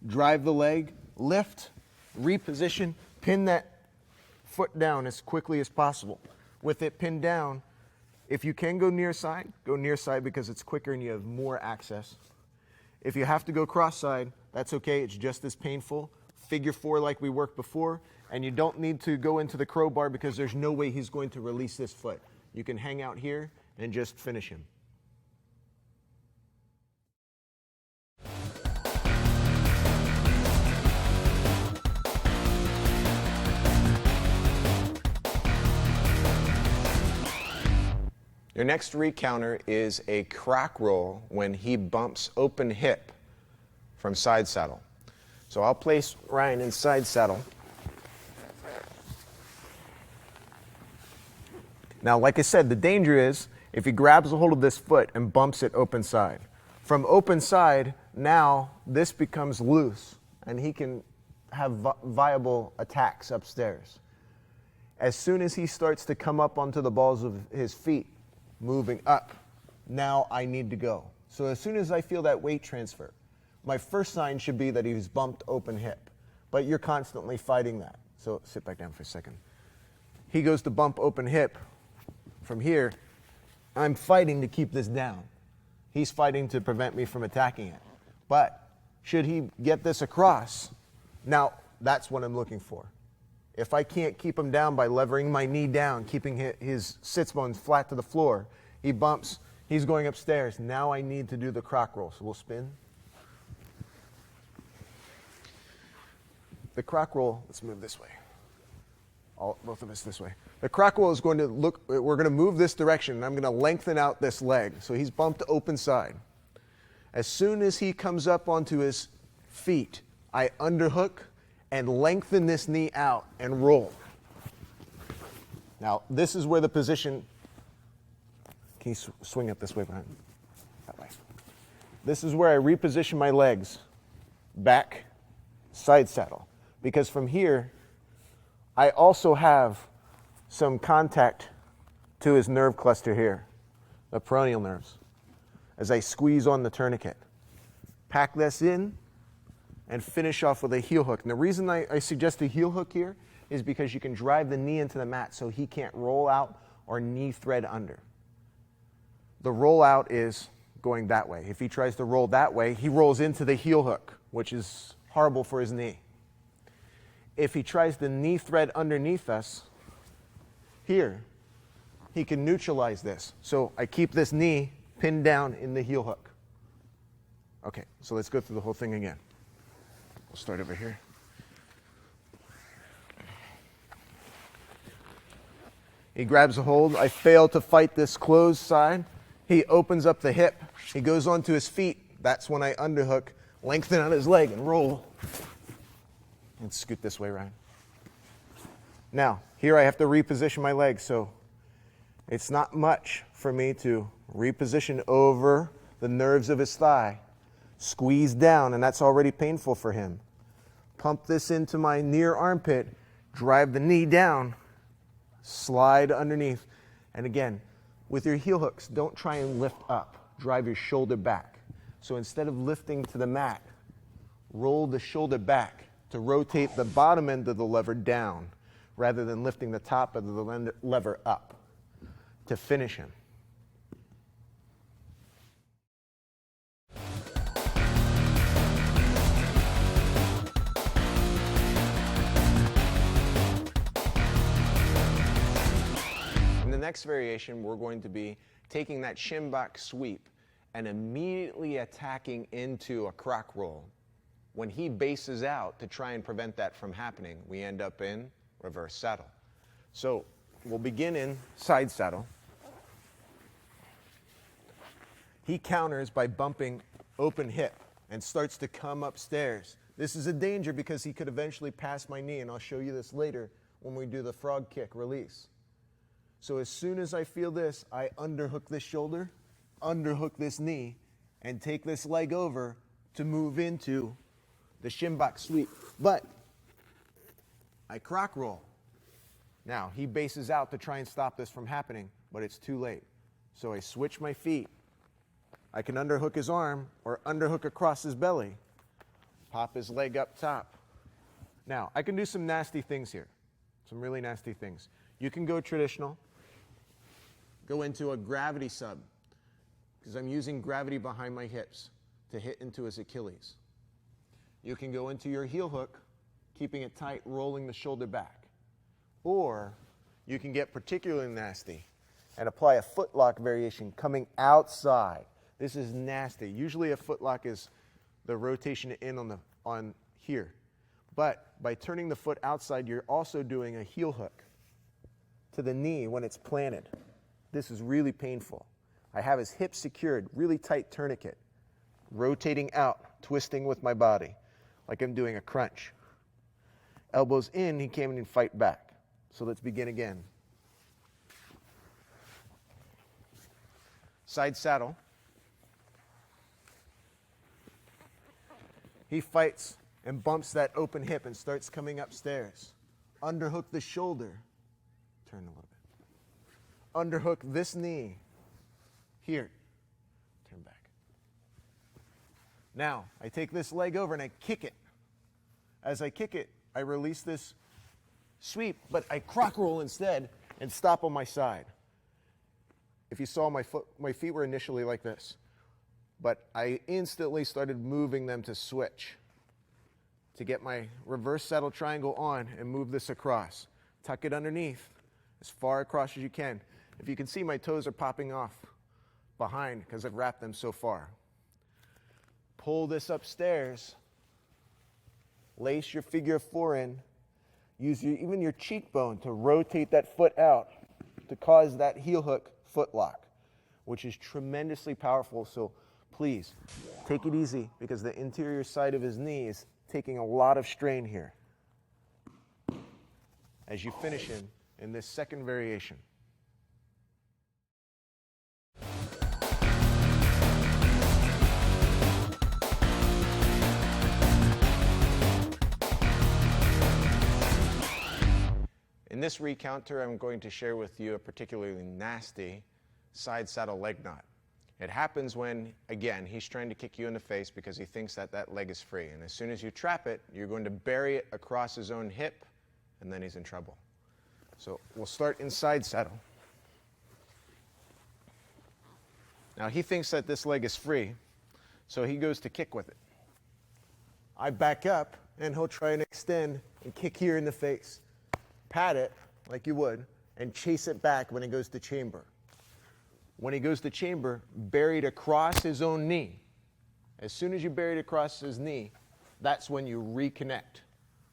drive the leg, lift, reposition, pin that foot down as quickly as possible. With it pinned down, if you can go near side because it's quicker and you have more access. If you have to go cross side, that's okay, it's just as painful. Figure 4 like we worked before, and you don't need to go into the crowbar because there's no way he's going to release this foot. You can hang out here and just finish him. Your next recounter is a crack roll when he bumps open hip from side saddle. So I'll place Ryan in side saddle. Now, like I said, the danger is if he grabs a hold of this foot and bumps it open side. From open side, now this becomes loose and he can have viable attacks upstairs. As soon as he starts to come up onto the balls of his feet, moving up, now I need to go. So as soon as I feel that weight transfer, my first sign should be that he's bumped open hip, but you're constantly fighting that. So sit back down for a second. He goes to bump open hip. From here, I'm fighting to keep this down. He's fighting to prevent me from attacking it. But should he get this across, now that's what I'm looking for. If I can't keep him down by levering my knee down, keeping his sits bones flat to the floor, he bumps, he's going upstairs. Now I need to do the crock roll. So we'll spin. the crock roll, let's move this way. Both of us this way. The crock roll is going to look, we're going to move this direction, and I'm going to lengthen out this leg. So he's bumped open side. As soon as he comes up onto his feet, I underhook and lengthen this knee out and roll. Now, this is where the position, can you swing it this way, Brian? That way. This is where I reposition my legs, back, side saddle. Because from here, I also have some contact to his nerve cluster here, the peroneal nerves, as I squeeze on the tourniquet. Pack this in and finish off with a heel hook. And the reason I suggest a heel hook here is because you can drive the knee into the mat so he can't roll out or knee thread under. The roll out is going that way. If he tries to roll that way, he rolls into the heel hook, which is horrible for his knee. If he tries to knee thread underneath us, here, he can neutralize this. So I keep this knee pinned down in the heel hook. Okay, so let's go through the whole thing again. We'll start over here. He grabs a hold. I fail to fight this closed side. He opens up the hip. He goes onto his feet. That's when I underhook, lengthen out his leg, and roll. And scoot this way, Ryan. Now, here I have to reposition my legs, so it's not much for me to reposition over the nerves of his thigh, squeeze down, and that's already painful for him. Pump this into my near armpit, drive the knee down, slide underneath. And again, with your heel hooks, don't try and lift up. Drive your shoulder back. So instead of lifting to the mat, roll the shoulder back to rotate the bottom end of the lever down rather than lifting the top of the lever up to finish him. In the next variation, we're going to be taking that shin back sweep and immediately attacking into a crock roll. When he bases out to try and prevent that from happening, we end up in reverse saddle. So we'll begin in side saddle. He counters by bumping open hip and starts to come upstairs. This is a danger because he could eventually pass my knee, and I'll show you this later when we do the frog kick release. So as soon as I feel this, I underhook this shoulder, underhook this knee, and take this leg over to move into the shin box sweep. But I crock roll. Now, he bases out to try and stop this from happening, but it's too late. So I switch my feet. I can underhook his arm or underhook across his belly. Pop his leg up top. Now, I can do some nasty things here. Some really nasty things. You can go traditional. Go into a gravity sub, because I'm using gravity behind my hips to hit into his Achilles. You can go into your heel hook, keeping it tight, rolling the shoulder back. Or you can get particularly nasty and apply a footlock variation coming outside. This is nasty. Usually a footlock is the rotation in on here. But by turning the foot outside, you're also doing a heel hook to the knee when it's planted. This is really painful. I have his hip secured, really tight tourniquet, rotating out, twisting with my body, like I'm doing a crunch. Elbows in, he came in and fight back. So let's begin again. Side saddle. He fights and bumps that open hip and starts coming upstairs. Underhook the shoulder. Turn a little bit. Underhook this knee. Here. Turn back. Now, I take this leg over and I kick it. As I kick it, I release this sweep, but I crock roll instead and stop on my side. If you saw my feet were initially like this, but I instantly started moving them to switch to get my reverse saddle triangle on and move this across. Tuck it underneath as far across as you can. If you can see, my toes are popping off behind because I've wrapped them so far. Pull this upstairs, Lace your figure 4 in. Use even your cheekbone to rotate that foot out to cause that heel hook foot lock, which is tremendously powerful. So please take it easy because the interior side of his knee is taking a lot of strain here. As you finish him in this second variation. In this recounter, I'm going to share with you a particularly nasty side saddle leg knot. It happens when, again, he's trying to kick you in the face because he thinks that that leg is free. And as soon as you trap it, you're going to bury it across his own hip, and then he's in trouble. So we'll start in side saddle. Now he thinks that this leg is free, so he goes to kick with it. I back up, and he'll try and extend and kick here in the face. Pat it like you would, and chase it back when he goes to chamber. When he goes to chamber, bury it across his own knee. As soon as you bury it across his knee, that's when you reconnect.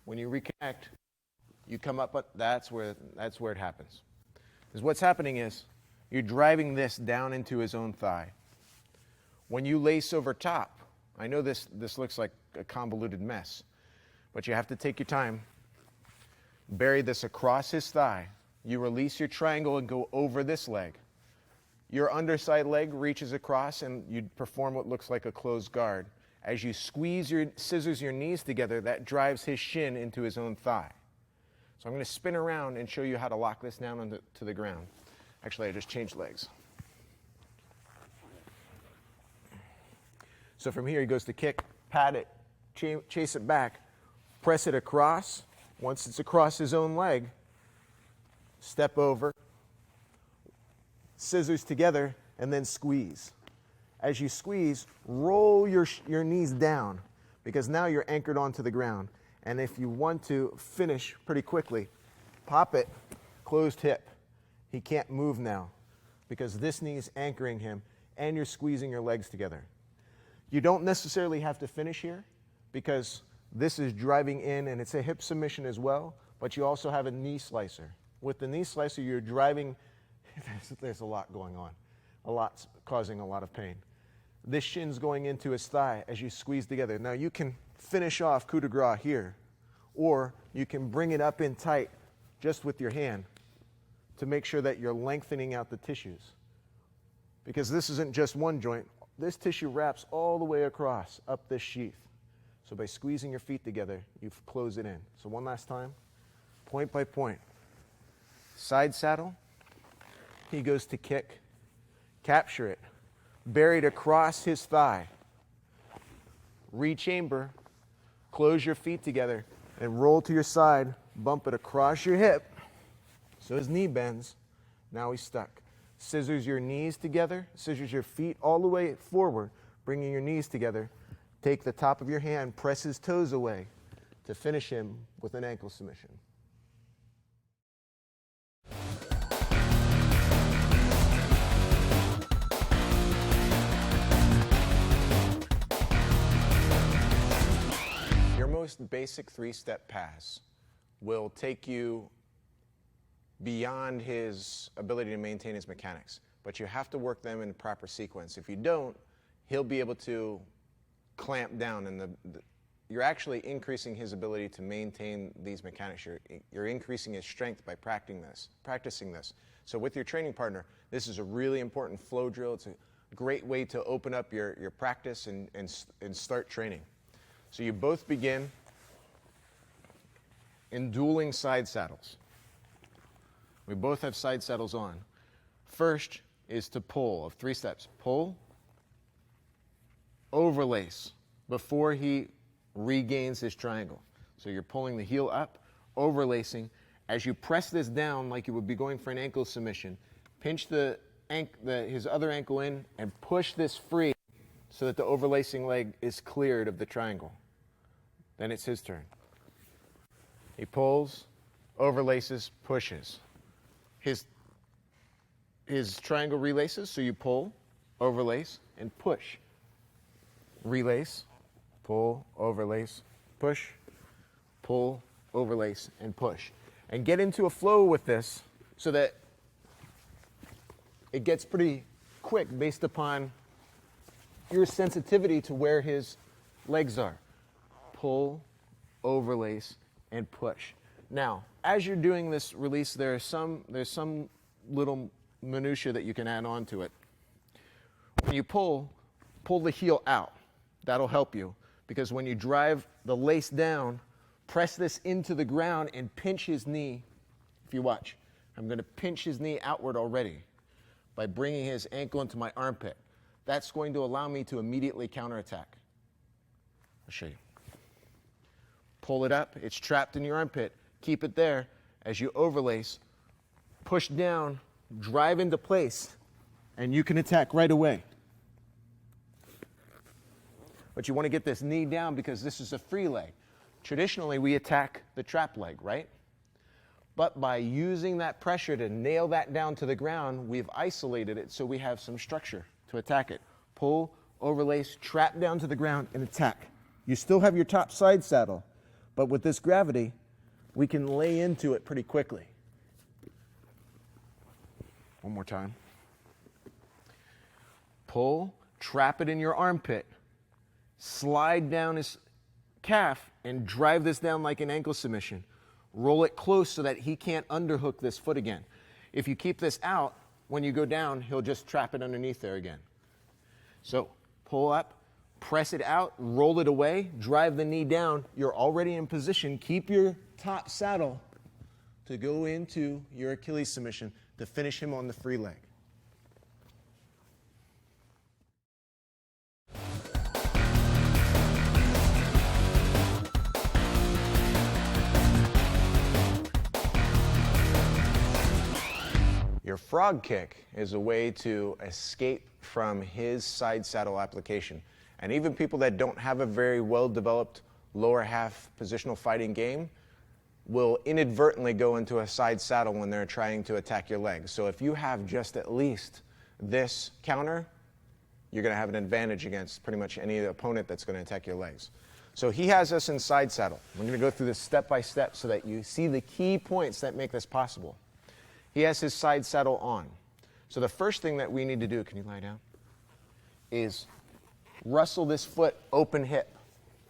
When you reconnect, you come up, but that's where it happens. Because what's happening is, you're driving this down into his own thigh. When you lace over top, I know this looks like a convoluted mess, but you have to take your time. Bury this across his thigh. You release your triangle and go over this leg. Your underside leg reaches across and you perform what looks like a closed guard. As you scissors your knees together, that drives his shin into his own thigh. So I'm going to spin around and show you how to lock this down to the ground. Actually, I just changed legs. So from here, he goes to kick, pat it, chase it back, press it across. Once it's across his own leg, step over, scissors together, and then squeeze. As you squeeze, roll your knees down because now you're anchored onto the ground. And if you want to finish pretty quickly, pop it, closed hip. He can't move now because this knee is anchoring him and you're squeezing your legs together. You don't necessarily have to finish here because this is driving in, and it's a hip submission as well, but you also have a knee slicer. With the knee slicer, you're driving, there's a lot going on, a lot's causing a lot of pain. This shin's going into his thigh as you squeeze together. Now you can finish off coup de grace here, or you can bring it up in tight just with your hand to make sure that you're lengthening out the tissues. Because this isn't just one joint, this tissue wraps all the way across up this sheath. So by squeezing your feet together, you close it in. So one last time, point by point. Side saddle, he goes to kick, capture it, buried across his thigh. Rechamber, close your feet together, and roll to your side, bump it across your hip, so his knee bends. Now he's stuck. Scissors your knees together, scissors your feet all the way forward, bringing your knees together. Take the top of your hand, press his toes away to finish him with an ankle submission. Your most basic 3-step pass will take you beyond his ability to maintain his mechanics, but you have to work them in proper sequence. If you don't, he'll be able to clamp down, and you're actually increasing his ability to maintain these mechanics. You're increasing his strength by practicing this. So with your training partner, this is a really important flow drill. It's a great way to open up your practice and start training. So you both begin in dueling side saddles. We both have side saddles on. First is to pull of 3 steps. Pull, overlace before he regains his triangle. So you're pulling the heel up, overlacing. As you press this down like you would be going for an ankle submission, pinch his other ankle in and push this free so that the overlacing leg is cleared of the triangle. Then it's his turn. He pulls, overlaces, pushes. His triangle relaces, so you pull, overlace, and push. Relace, pull, overlace, push. pull, overlace, and push. And get into a flow with this so that it gets pretty quick based upon your sensitivity to where his legs are. Pull, overlace, and push. Now, as you're doing this release, there's some little minutia that you can add on to it. When you pull the heel out. That'll help you, because when you drive the lace down, press this into the ground and pinch his knee. If you watch, I'm going to pinch his knee outward already by bringing his ankle into my armpit. That's going to allow me to immediately counterattack. I'll show you. Pull it up. It's trapped in your armpit. Keep it there. As you overlace, push down, drive into place, and you can attack right away. But you want to get this knee down because this is a free leg. Traditionally, we attack the trap leg, right? But by using that pressure to nail that down to the ground, we've isolated it so we have some structure to attack it. Pull, overlace, trap down to the ground, and attack. You still have your top side saddle, but with this gravity, we can lay into it pretty quickly. One more time. Pull, trap it in your armpit, slide down his calf, and drive this down like an ankle submission. Roll it close so that he can't underhook this foot again. If you keep this out, when you go down, he'll just trap it underneath there again. So pull up, press it out, roll it away, drive the knee down. You're already in position. Keep your top saddle to go into your Achilles submission to finish him on the free leg. Your frog kick is a way to escape from his side saddle application. And even people that don't have a very well-developed lower half positional fighting game will inadvertently go into a side saddle when they're trying to attack your legs. So if you have just at least this counter, you're going to have an advantage against pretty much any opponent that's going to attack your legs. So he has us in side saddle. We're going to go through this step by step so that you see the key points that make this possible. He has his side saddle on. So the first thing that we need to do, can you lie down, is wrestle this foot open hip.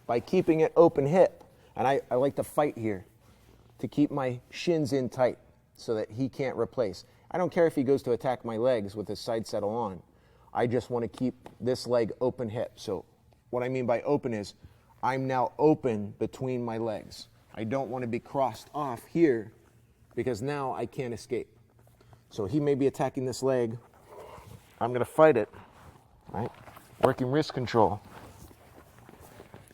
By keeping it open hip, and I like to fight here to keep my shins in tight so that he can't replace. I don't care if he goes to attack my legs with his side saddle on. I just want to keep this leg open hip. So what I mean by open is I'm now open between my legs. I don't want to be crossed off here because now I can't escape. So he may be attacking this leg. I'm going to fight it, right? Working wrist control.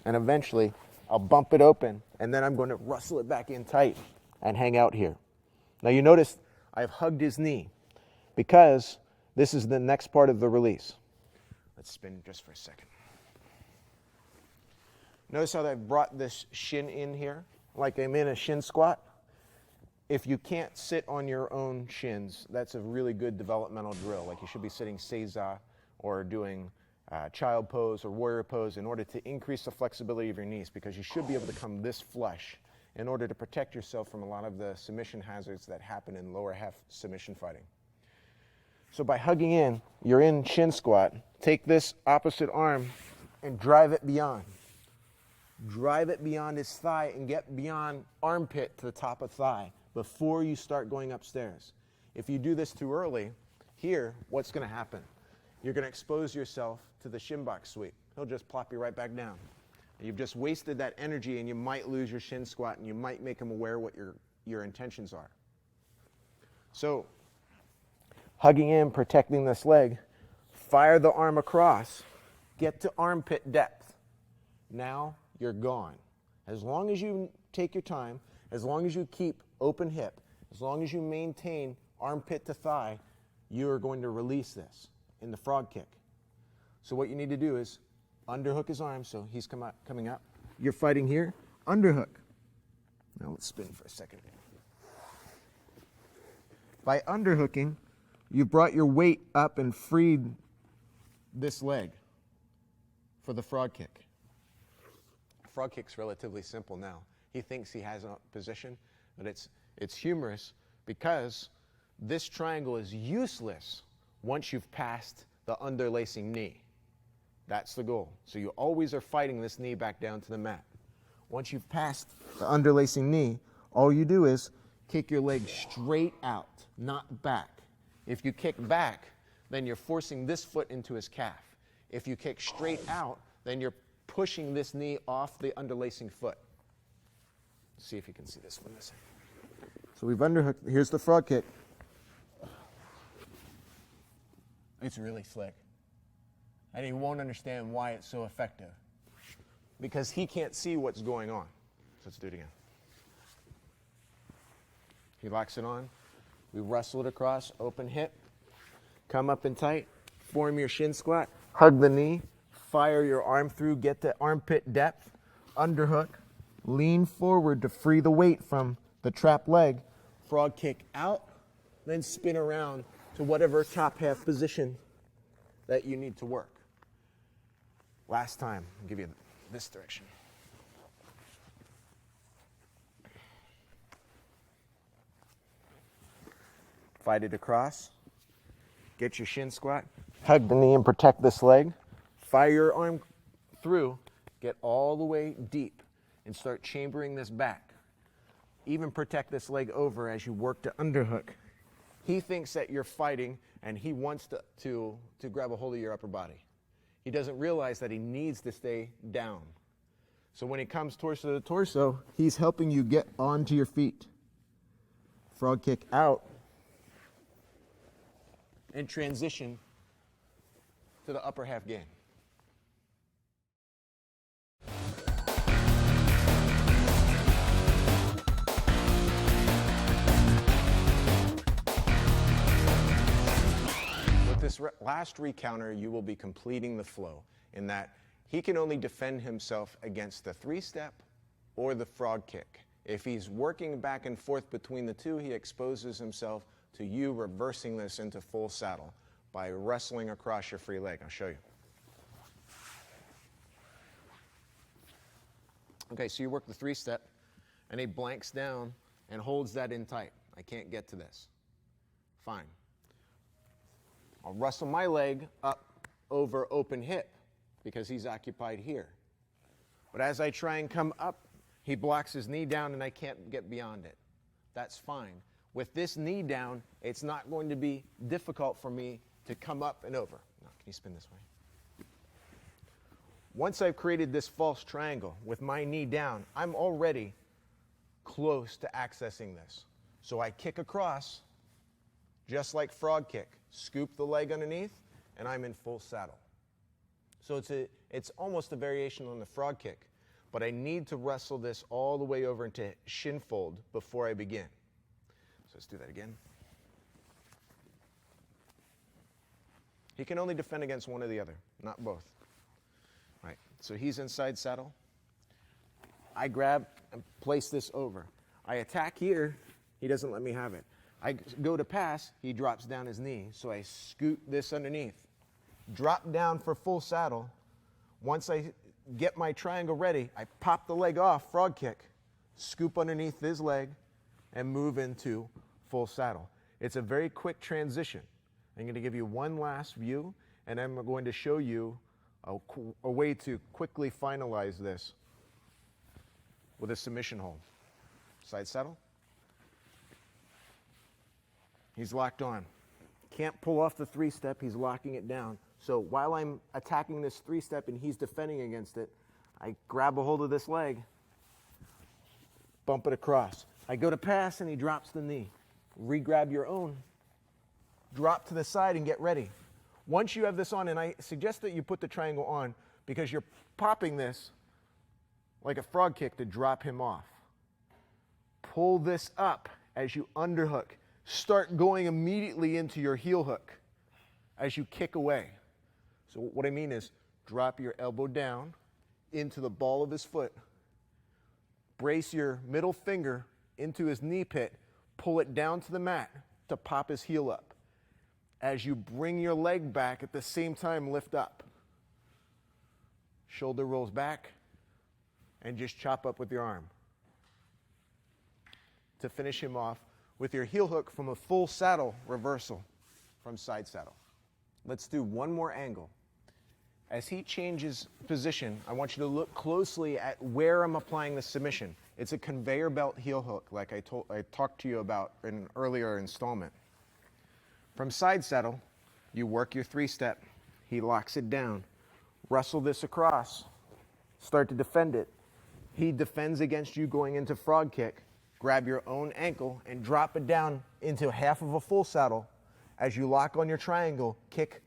And eventually, I'll bump it open, and then I'm going to wrestle it back in tight and hang out here. Now you notice I've hugged his knee because this is the next part of the release. Let's spin just for a second. Notice how I've brought this shin in here, like I'm in a shin squat. If you can't sit on your own shins, that's a really good developmental drill. Like you should be sitting seiza or doing child pose or warrior pose in order to increase the flexibility of your knees, because you should be able to come this flush in order to protect yourself from a lot of the submission hazards that happen in lower half submission fighting. So by hugging in, you're in shin squat. Take this opposite arm and drive it beyond. Drive it beyond his thigh and get beyond armpit to the top of thigh before you start going upstairs. If you do this too early, here, what's going to happen? You're going to expose yourself to the shin box sweep. He'll just plop you right back down. You've just wasted that energy, and you might lose your shin squat, and you might make him aware what your intentions are. So, hugging in, protecting this leg, fire the arm across, get to armpit depth. Now you're gone. As long as you take your time, as long as you keep open hip, as long as you maintain armpit to thigh, you are going to release this in the frog kick. So what you need to do is underhook his arm so he's coming up. You're fighting here, underhook. Now let's spin for a second. By underhooking, you brought your weight up and freed this leg for the frog kick. Frog kick's relatively simple now. He thinks he has a position, but it's humorous because this triangle is useless once you've passed the underlacing knee. That's the goal. So you always are fighting this knee back down to the mat. Once you've passed the underlacing knee, all you do is kick your leg straight out, not back. If you kick back, then you're forcing this foot into his calf. If you kick straight out, then you're pushing this knee off the underlacing foot. See if you can see this from this end. So we've underhooked. Here's the frog kick. It's really slick. And he won't understand why it's so effective. Because he can't see what's going on. So let's do it again. He locks it on. We wrestle it across, open hip. Come up and tight. Form your shin squat. Hug the knee. Fire your arm through. Get the armpit depth. Underhook. Lean forward to free the weight from the trapped leg. Frog kick out. Then spin around to whatever top half position that you need to work. Last time, I'll give you this direction. Fight it across. Get your shin squat. Hug the knee and protect this leg. Fire your arm through. Get all the way deep and start chambering this back. Even protect this leg over as you work to underhook. He thinks that you're fighting and he wants to grab a hold of your upper body. He doesn't realize that he needs to stay down. So when he comes torso to torso, he's helping you get onto your feet. Frog kick out. And transition to the upper half game. With this last recounter, you will be completing the flow in that he can only defend himself against the 3-step or the frog kick. If he's working back and forth between the two, he exposes himself to you reversing this into full saddle by wrestling across your free leg. I'll show you. Okay, so you work the 3-step, and he blanks down and holds that in tight. I can't get to this. Fine. I'll wrestle my leg up over open hip because he's occupied here. But as I try and come up, he blocks his knee down and I can't get beyond it. That's fine. With this knee down, it's not going to be difficult for me to come up and over. No, can you spin this way? Once I've created this false triangle with my knee down, I'm already close to accessing this. So I kick across, just like frog kick, scoop the leg underneath, and I'm in full saddle. So it's almost a variation on the frog kick, but I need to wrestle this all the way over into shin fold before I begin. So let's do that again. He can only defend against one or the other, not both. All right, so he's inside saddle. I grab and place this over. I attack here, he doesn't let me have it. I go to pass, he drops down his knee, so I scoot this underneath. Drop down for full saddle. Once I get my triangle ready, I pop the leg off, frog kick, scoop underneath his leg, and move into full saddle. It's a very quick transition. I'm going to give you one last view, and I'm going to show you a way to quickly finalize this with a submission hold. Side saddle. He's locked on. Can't pull off the 3-step, he's locking it down. So while I'm attacking this 3-step and he's defending against it, I grab a hold of this leg, bump it across. I go to pass and he drops the knee. Re-grab your own. Drop to the side and get ready. Once you have this on, and I suggest that you put the triangle on because you're popping this like a frog kick to drop him off. Pull this up as you underhook. Start going immediately into your heel hook as you kick away. So what I mean is drop your elbow down into the ball of his foot. Brace your middle finger into his knee pit. Pull it down to the mat to pop his heel up. As you bring your leg back, at the same time, lift up. Shoulder rolls back, and just chop up with your arm. to finish him off with your heel hook from a full saddle reversal from side saddle. Let's do one more angle. As he changes position, I want you to look closely at where I'm applying the submission. It's a conveyor belt heel hook, like I talked to you about in an earlier installment. From side saddle, you work your 3-step. He locks it down. Wrestle this across. Start to defend it. He defends against you going into frog kick. Grab your own ankle and drop it down into half of a full saddle. As you lock on your triangle, kick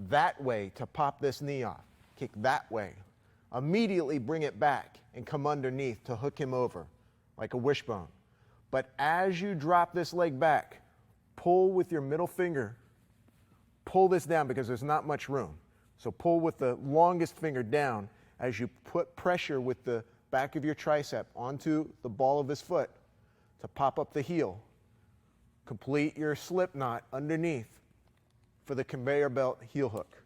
that way to pop this knee off. Kick that way. Immediately bring it back and come underneath to hook him over like a wishbone. But as you drop this leg back, pull with your middle finger. Pull this down because there's not much room. So pull with the longest finger down as you put pressure with the back of your tricep onto the ball of his foot to pop up the heel. Complete your slip knot underneath for the conveyor belt heel hook.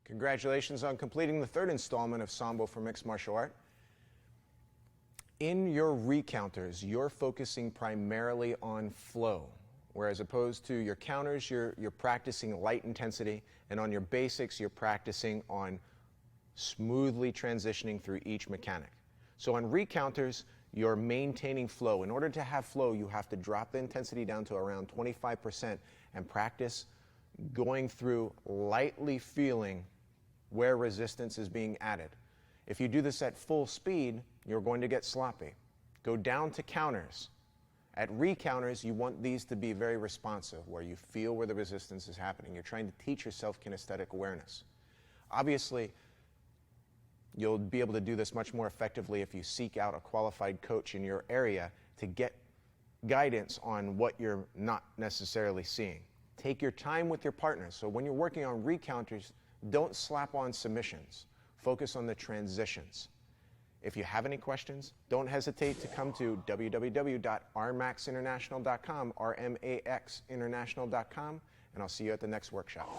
Congratulations on completing the 3rd installment of Sambo for Mixed Martial Art. In your recounters, you're focusing primarily on flow, whereas opposed to your counters, you're practicing light intensity, and on your basics, you're practicing on smoothly transitioning through each mechanic. So on recounters, you're maintaining flow. In order to have flow, you have to drop the intensity down to around 25% and practice going through lightly feeling where resistance is being added. If you do this at full speed, you're going to get sloppy. Go down to counters. At recounters, you want these to be very responsive, where you feel where the resistance is happening. You're trying to teach yourself kinesthetic awareness. Obviously, you'll be able to do this much more effectively if you seek out a qualified coach in your area to get guidance on what you're not necessarily seeing. Take your time with your partners. So when you're working on recounters, don't slap on submissions. Focus on the transitions. If you have any questions, don't hesitate to come to www.rmaxinternational.com, rmaxinternational.com, and I'll see you at the next workshop.